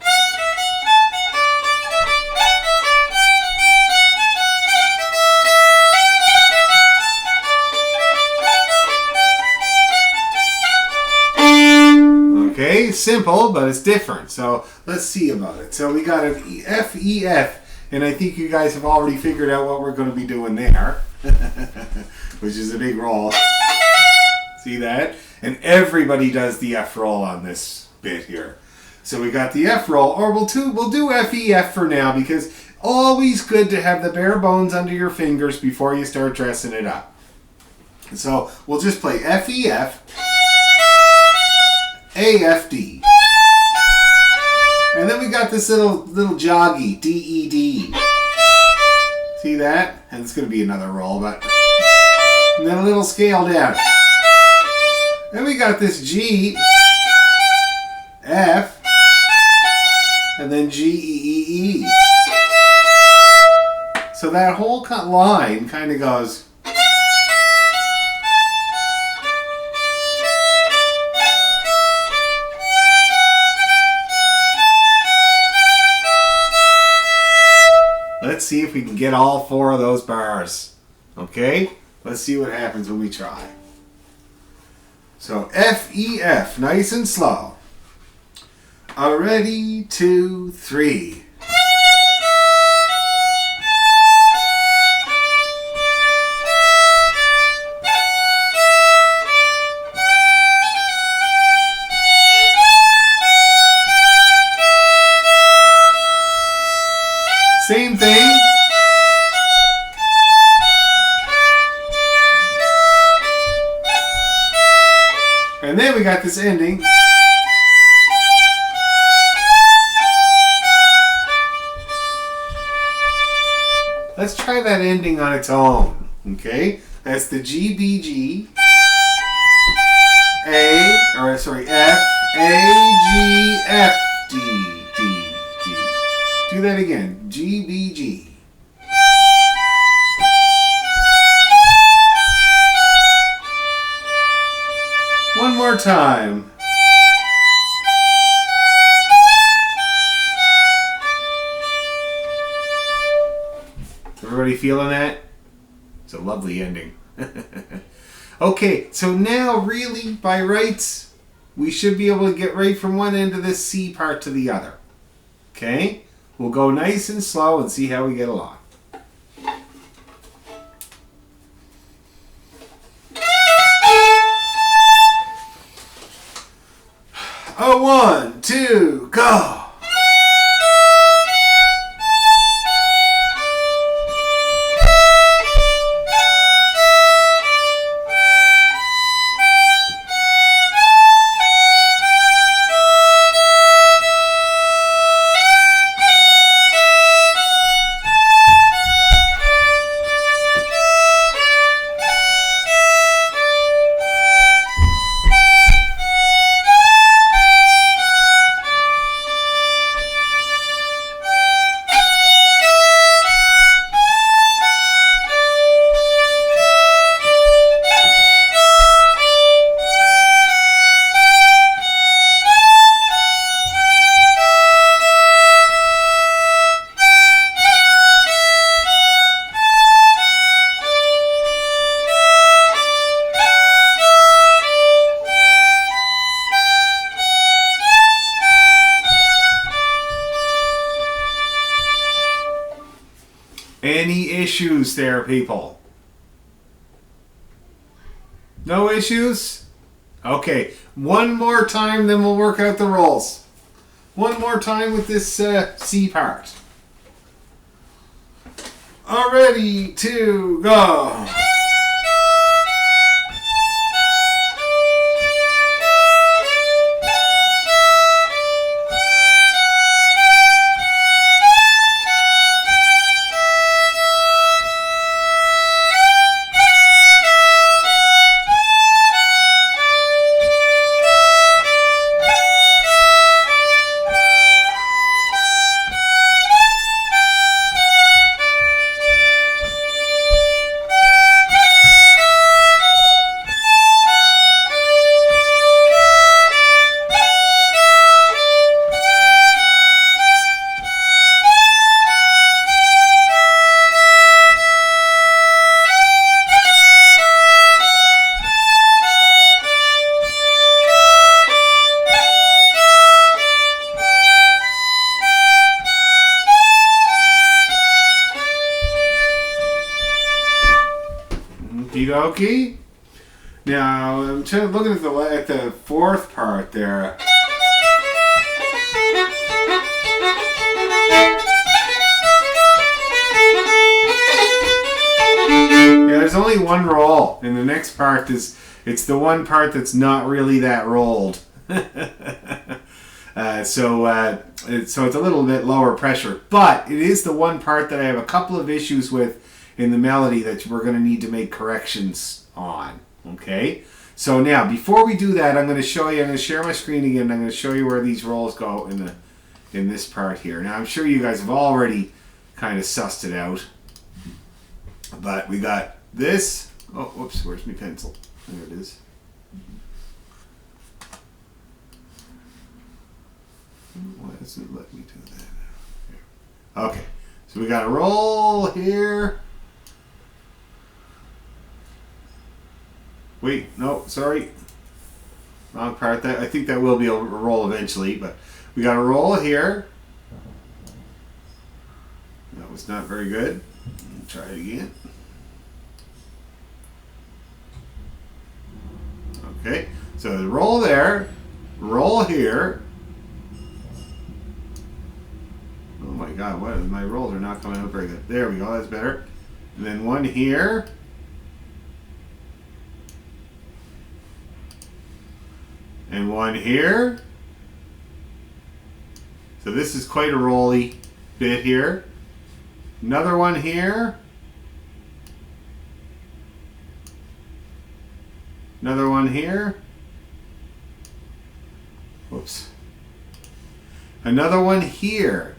Okay, simple, but it's different. So let's see about it. So we got an F, E, F, and I think you guys have already figured out what we're going to be doing there, which is a big roll. See that? And everybody does the F roll on this bit here. So we got the F roll, or we'll do F, E, F for now, because always good to have the bare bones under your fingers before you start dressing it up. So we'll just play F, E, F. A, F, D. And then we got this little joggy, D, E, D. See that? And it's going to be another roll, but... And then a little scale down. Then we got this G, F, and then G, E, E, E. So that whole line kind of goes... Let's see if we can get all 4 of those bars. Okay? Let's see what happens when we try. So F, E, F, nice and slow. Ready, 2, 3. Same thing. And then we got this ending. Let's try that ending on its own. Okay? That's the G, B, G, F, A, G, F, D, D, D. Do that again. G, B, G. One more time. Everybody feeling that? It's a lovely ending. Okay, so now really, by rights, we should be able to get right from one end of this C part to the other. Okay? We'll go nice and slow and see how we get along. Oh, 1, 2, go! Any issues there, people? No issues? Okay, one more time, then we'll work out the rolls. One more time with this C part. All ready to go. Okie. Now I'm looking at the fourth part there. Yeah, there's only one roll, and the next part it's the one part that's not really that rolled. So it's a little bit lower pressure, but it is the one part that I have a couple of issues with in the melody that we're going to need to make corrections on. Okay, so now before we do that, I'm going to show you. I'm going to share my screen again. I'm going to show you where these rolls go in this part here. Now I'm sure you guys have already kind of sussed it out, but we got this. Oh, whoops! Where's my pencil? There it is. Why doesn't it let me do that? Here. Okay, so we got a roll here. Wait, no, sorry. Wrong part. That I think that will be a roll eventually, but we got a roll here. That was not very good. Try it again. Okay, so the roll there, roll here. Oh my God, what? My rolls are not coming out very good. There we go, that's better. And then one here. And one here. So this is quite a rolly bit here. Another one here. Another one here. Whoops. Another one here.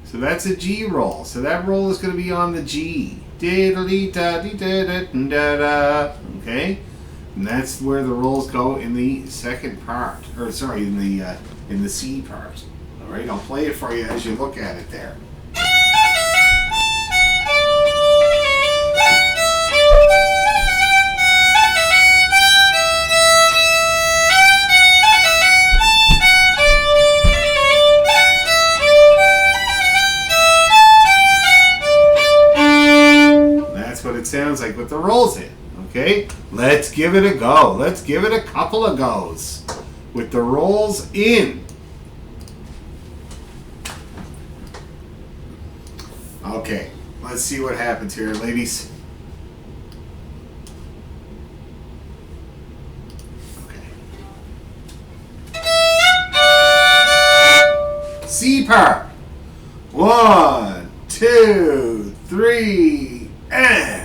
So that's a G roll. So that roll is going to be on the G. Okay? And that's where the rolls go in the second part. Or sorry, in the C part. Alright, I'll play it for you as you look at it there. Sounds like with the rolls in. Okay, let's give it a go. Let's give it a couple of goes with the rolls in. Okay, let's see what happens here, ladies. Okay. C part. 1, 2, 3, and.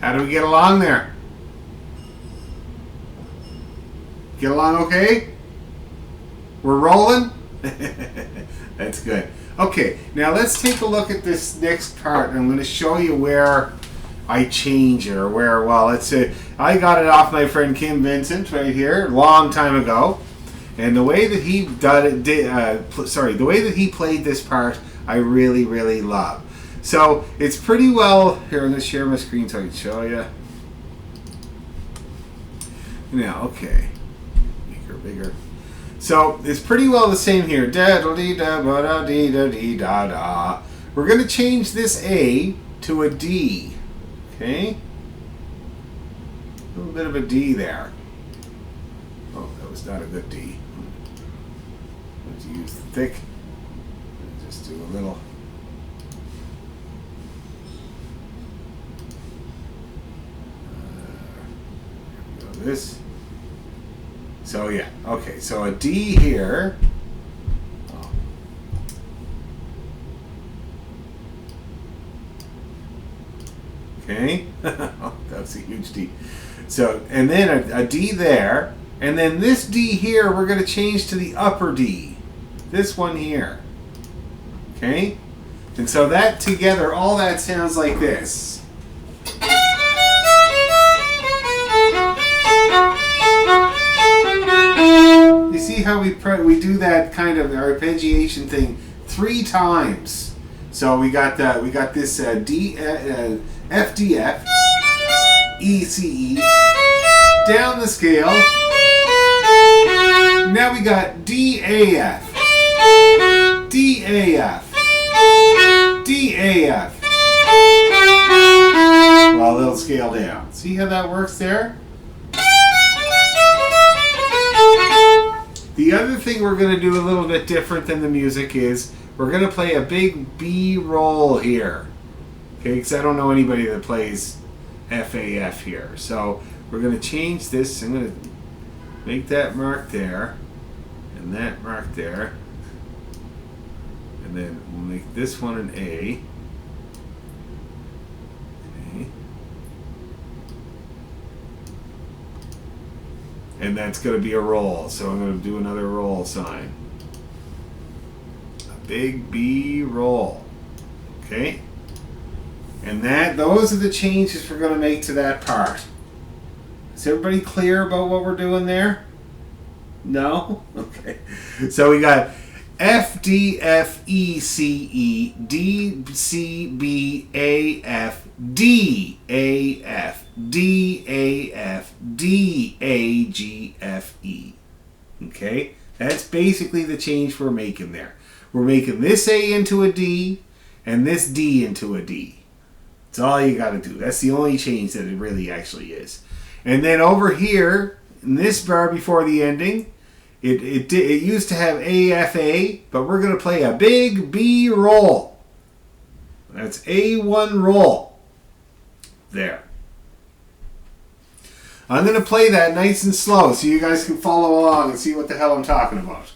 How do we get along there? Get along okay? We're rolling? That's good. Okay, now let's take a look at this next part. I'm going to show you where I change it, or where, well, let's say I got it off my friend Kim Vincent right here a long time ago. And the way that he the way that he played this part, I really, really love. So it's pretty well, here I'm going to share my screen so I can show you. Now, okay, make her bigger. So it's pretty well the same here. Da-da-dee-da-ba-da-dee-da-dee-da-da. We're going to change this A to a D. Okay? A little bit of a D there. Oh, that was not a good D. Let's use thick. Just do a little. This. So yeah, okay, so a D here. Oh. Okay, that's a huge D. So, and then a D there, and then this D here we're going to change to the upper D. This one here. Okay? And so that together, all that sounds like this. You see how we do that kind of arpeggiation thing 3 times. So we got this D F D F E C E down the scale. Now we got D A F D A F D A F. Well, a little scale down. See how that works there? The other thing we're going to do a little bit different than the music is we're going to play a big B roll here. Okay, because I don't know anybody that plays FAF here. So we're going to change this. I'm going to make that mark there and that mark there. And then we'll make this one an A. Okay. And that's going to be a roll. So I'm going to do another roll sign. A big B roll. Okay? And those are the changes we're going to make to that part. Is everybody clear about what we're doing there? No? Okay. So we got F, D, F, E, C, E, D, C, B, A, F, D, A, F, D, A, F, D, A, G, F, E. Okay? That's basically the change we're making there. We're making this A into a D and this D into a D. That's all you got to do. That's the only change that it really actually is. And then over here, in this bar before the ending, it used to have AFA, but we're going to play a big B roll. That's A1 roll. There. I'm going to play that nice and slow so you guys can follow along and see what the hell I'm talking about.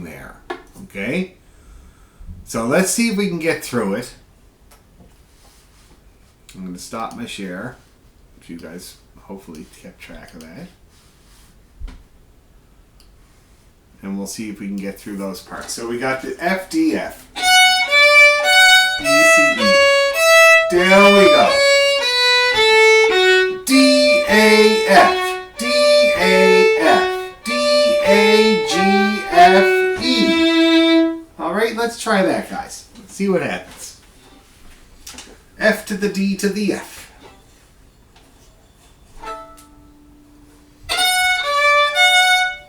There. Okay? So let's see if we can get through it. I'm going to stop my share. If you guys hopefully kept track of that. And we'll see if we can get through those parts. So we got the F, D, F. E, C, E. There we go. D, A, F. D, A, F. D, A, G, F. Alright, let's try that, guys. Let's see what happens. F to the D to the F.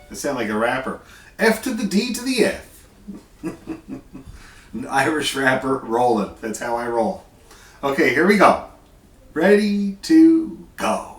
I sound like a rapper. F to the D to the F. An Irish rapper rolling. That's how I roll. Okay, here we go. Ready to go.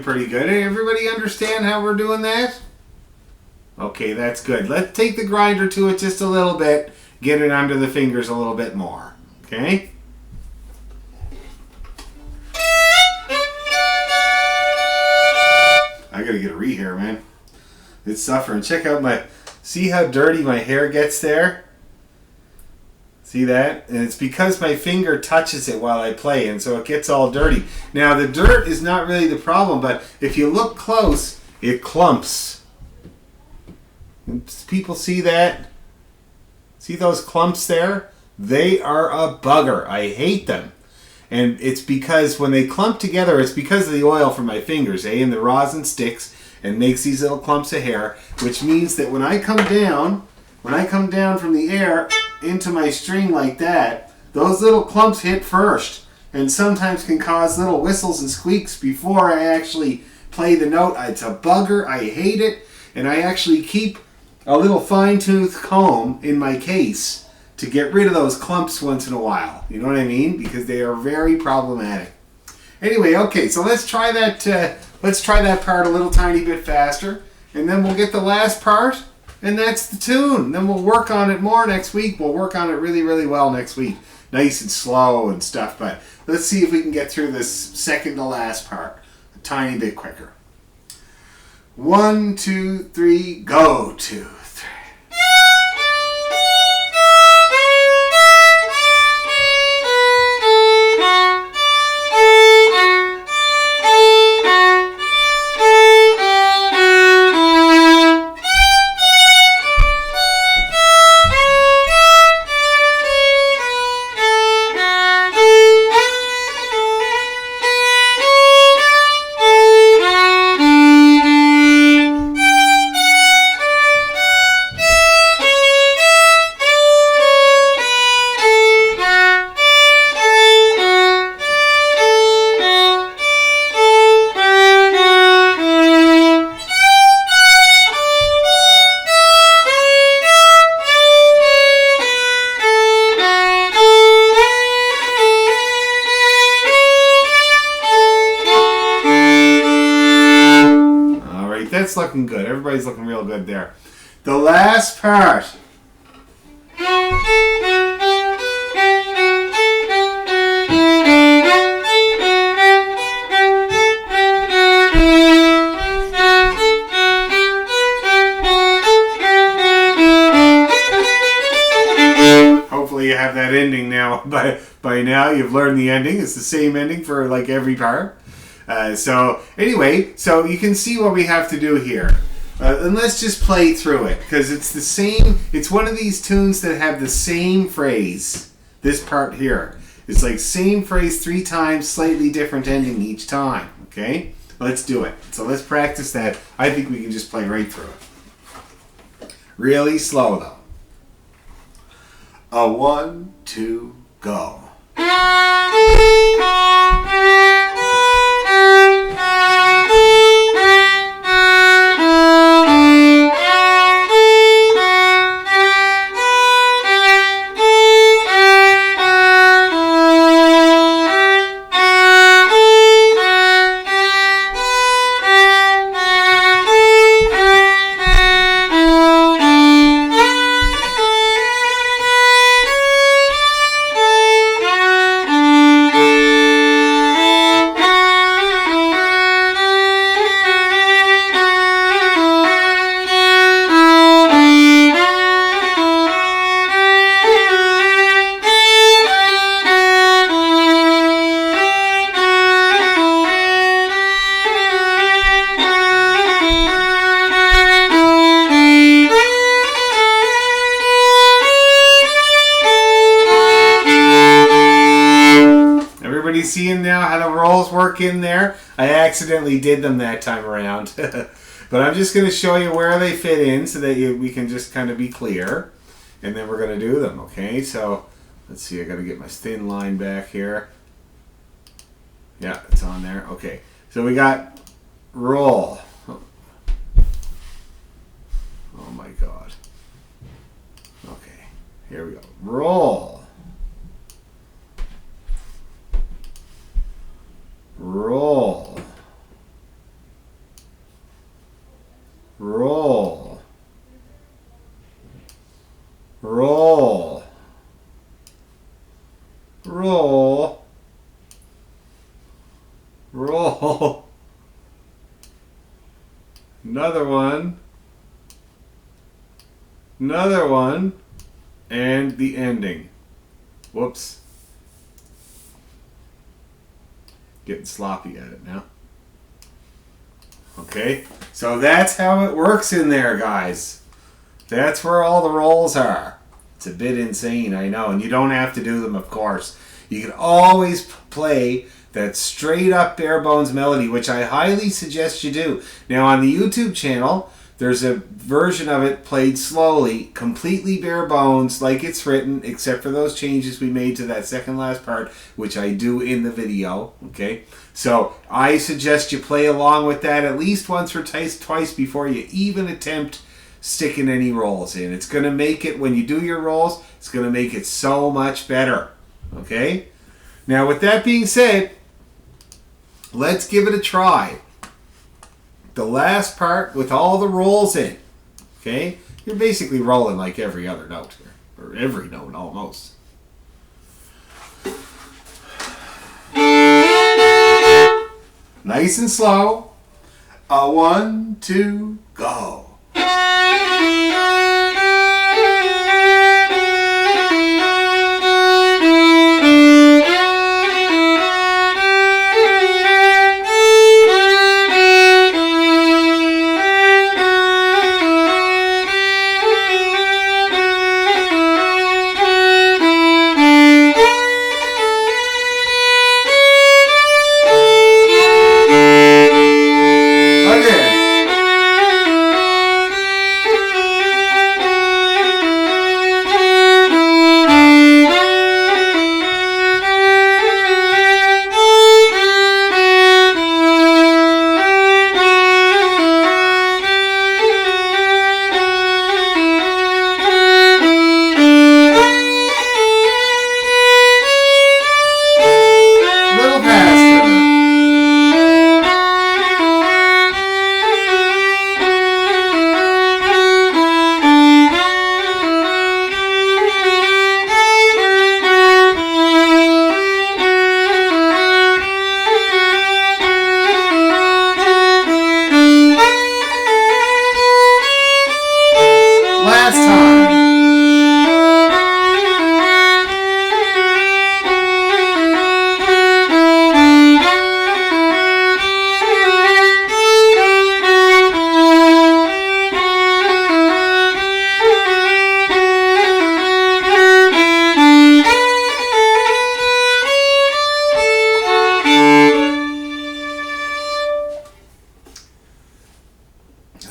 Pretty good. Everybody understand how we're doing that? Okay, that's good. Let's take the grinder to it just a little bit. Get it under the fingers a little bit more. Okay? I gotta get a rehair, man. It's suffering. Check out my... See how dirty my hair gets there? See that? And it's because my finger touches it while I play, and so it gets all dirty. Now, the dirt is not really the problem, but if you look close, it clumps. People see that? See those clumps there? They are a bugger. I hate them. And it's because when they clump together, it's because of the oil from my fingers, and the rosin sticks and makes these little clumps of hair, which means that when I come down when I come down from the air into my string like that, those little clumps hit first and sometimes can cause little whistles and squeaks before I actually play the note. It's a bugger. I hate it. And I actually keep a little fine-tooth comb in my case to get rid of those clumps once in a while. You know what I mean? Because they are very problematic. Anyway, okay, so let's try that part a little tiny bit faster, and then we'll get the last part, and that's the tune. Then we'll work on it more next week. We'll work on it really, really well next week. Nice and slow and stuff, but let's see if we can get through this second to last part a tiny bit quicker. 1, 2, 3, go. 2, 3. That's looking good. Everybody's looking real good there. The last part. Hopefully you have that ending now. By now you've learned the ending. It's the same ending for like every part. So anyway, so you can see what we have to do here. And let's just play through it, because it's the same. It's one of these tunes that have the same phrase. This part here. It's like same phrase 3 times, slightly different ending each time. Okay? Let's do it. So let's practice that. I think we can just play right through it. Really slow though. 1, 2, go. Seeing now how the rolls work in there? I accidentally did them that time around. But I'm just going to show you where they fit in so that we can just kind of be clear. And then we're going to do them, okay? So, let's see. I got to get my thin line back here. Yeah, it's on there. Okay. So we got roll. Oh my God. Okay. Here we go. Roll. Roll. Roll. Roll. Roll. Roll. Another one. Another one. And the ending. Whoops. Getting sloppy at it now. Okay, so that's how it works in there, guys. That's where all the rolls are. It's a bit insane, I know, and you don't have to do them, of course. You can always play that straight up bare bones melody, which I highly suggest you do. Now on the YouTube channel, There's a version of it played slowly, completely bare bones, like it's written, except for those changes we made to that second last part, which I do in the video. Okay, so I suggest you play along with that at least once or twice before you even attempt sticking any rolls in. It's going to make it, when you do your rolls, it's going to make it so much better. Okay? Now, with that being said, let's give it a try. The last part with all the rolls in. Okay? You're basically rolling like every other note here. Or every note, almost. Nice and slow. 1, 2, go.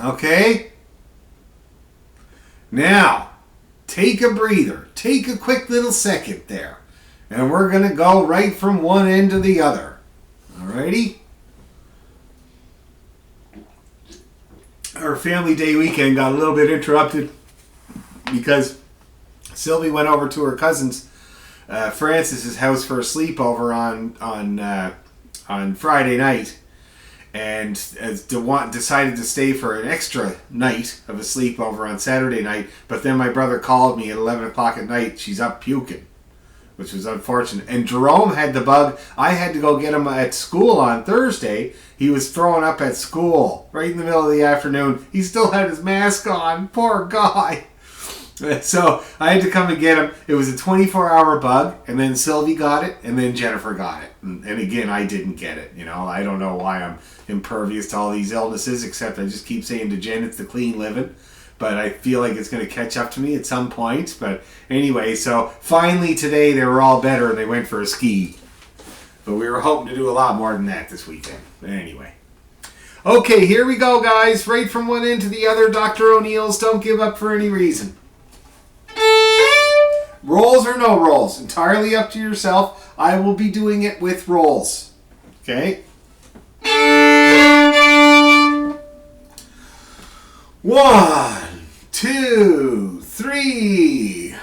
Okay? Now, take a breather. Take a quick little second there. And we're going to go right from one end to the other. Alrighty? Our family day weekend got a little bit interrupted because Sylvie went over to her cousin's Francis's house for a sleepover on Friday night, and decided to stay for an extra night of a sleepover on Saturday night. But then my brother called me at 11 o'clock at night. She's up puking, which was unfortunate. And Jerome had the bug. I had to go get him at school on Thursday. He was throwing up at school right in the middle of the afternoon. He still had his mask on. Poor guy. So I had to come and get him. It was a 24-hour bug, and then Sylvie got it, and then Jennifer got it. And again, I didn't get it. You know, I don't know why I'm impervious to all these illnesses, except I just keep saying to Jen, it's the clean living. But I feel like it's going to catch up to me at some point. But anyway, so finally today they were all better and they went for a ski. But we were hoping to do a lot more than that this weekend. But anyway. Okay, here we go, guys. Right from one end to the other. Dr. O'Neill's Don't Give Up for Any Reason. Rolls or no rolls, entirely up to yourself. I will be doing it with rolls. Okay? 1, 2, 3.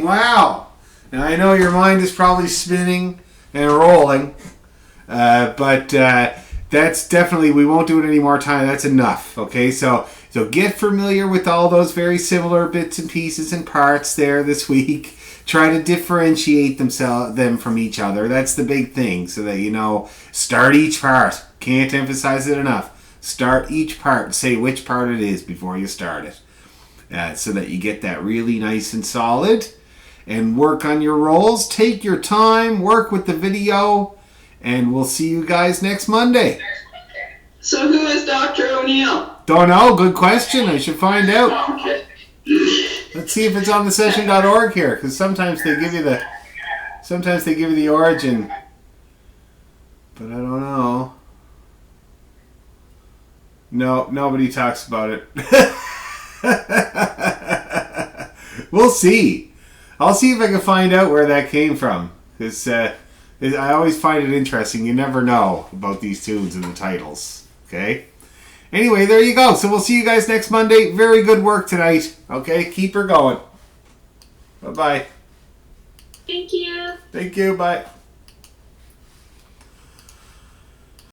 Wow. Now, I know your mind is probably spinning and rolling, but that's definitely, we won't do it any more time. That's enough, okay? So get familiar with all those very similar bits and pieces and parts there this week. Try to differentiate them from each other. That's the big thing, so that you know, start each part. Can't emphasize it enough. Start each part. Say which part it is before you start it. So that you get that really nice and solid. And work on your rolls. Take your time. Work with the video. And we'll see you guys next Monday. So who is Dr. O'Neill? Don't know. Good question. I should find out. Okay. Let's see if it's on the session.org here, because sometimes they give you the origin, but I don't know. No, nobody talks about it. We'll see. I'll see if I can find out where that came from, because I always find it interesting. You never know about these tunes and the titles. Okay. Anyway, there you go. So we'll see you guys next Monday. Very good work tonight. Okay, keep her going. Bye-bye. Thank you. Thank you. Bye.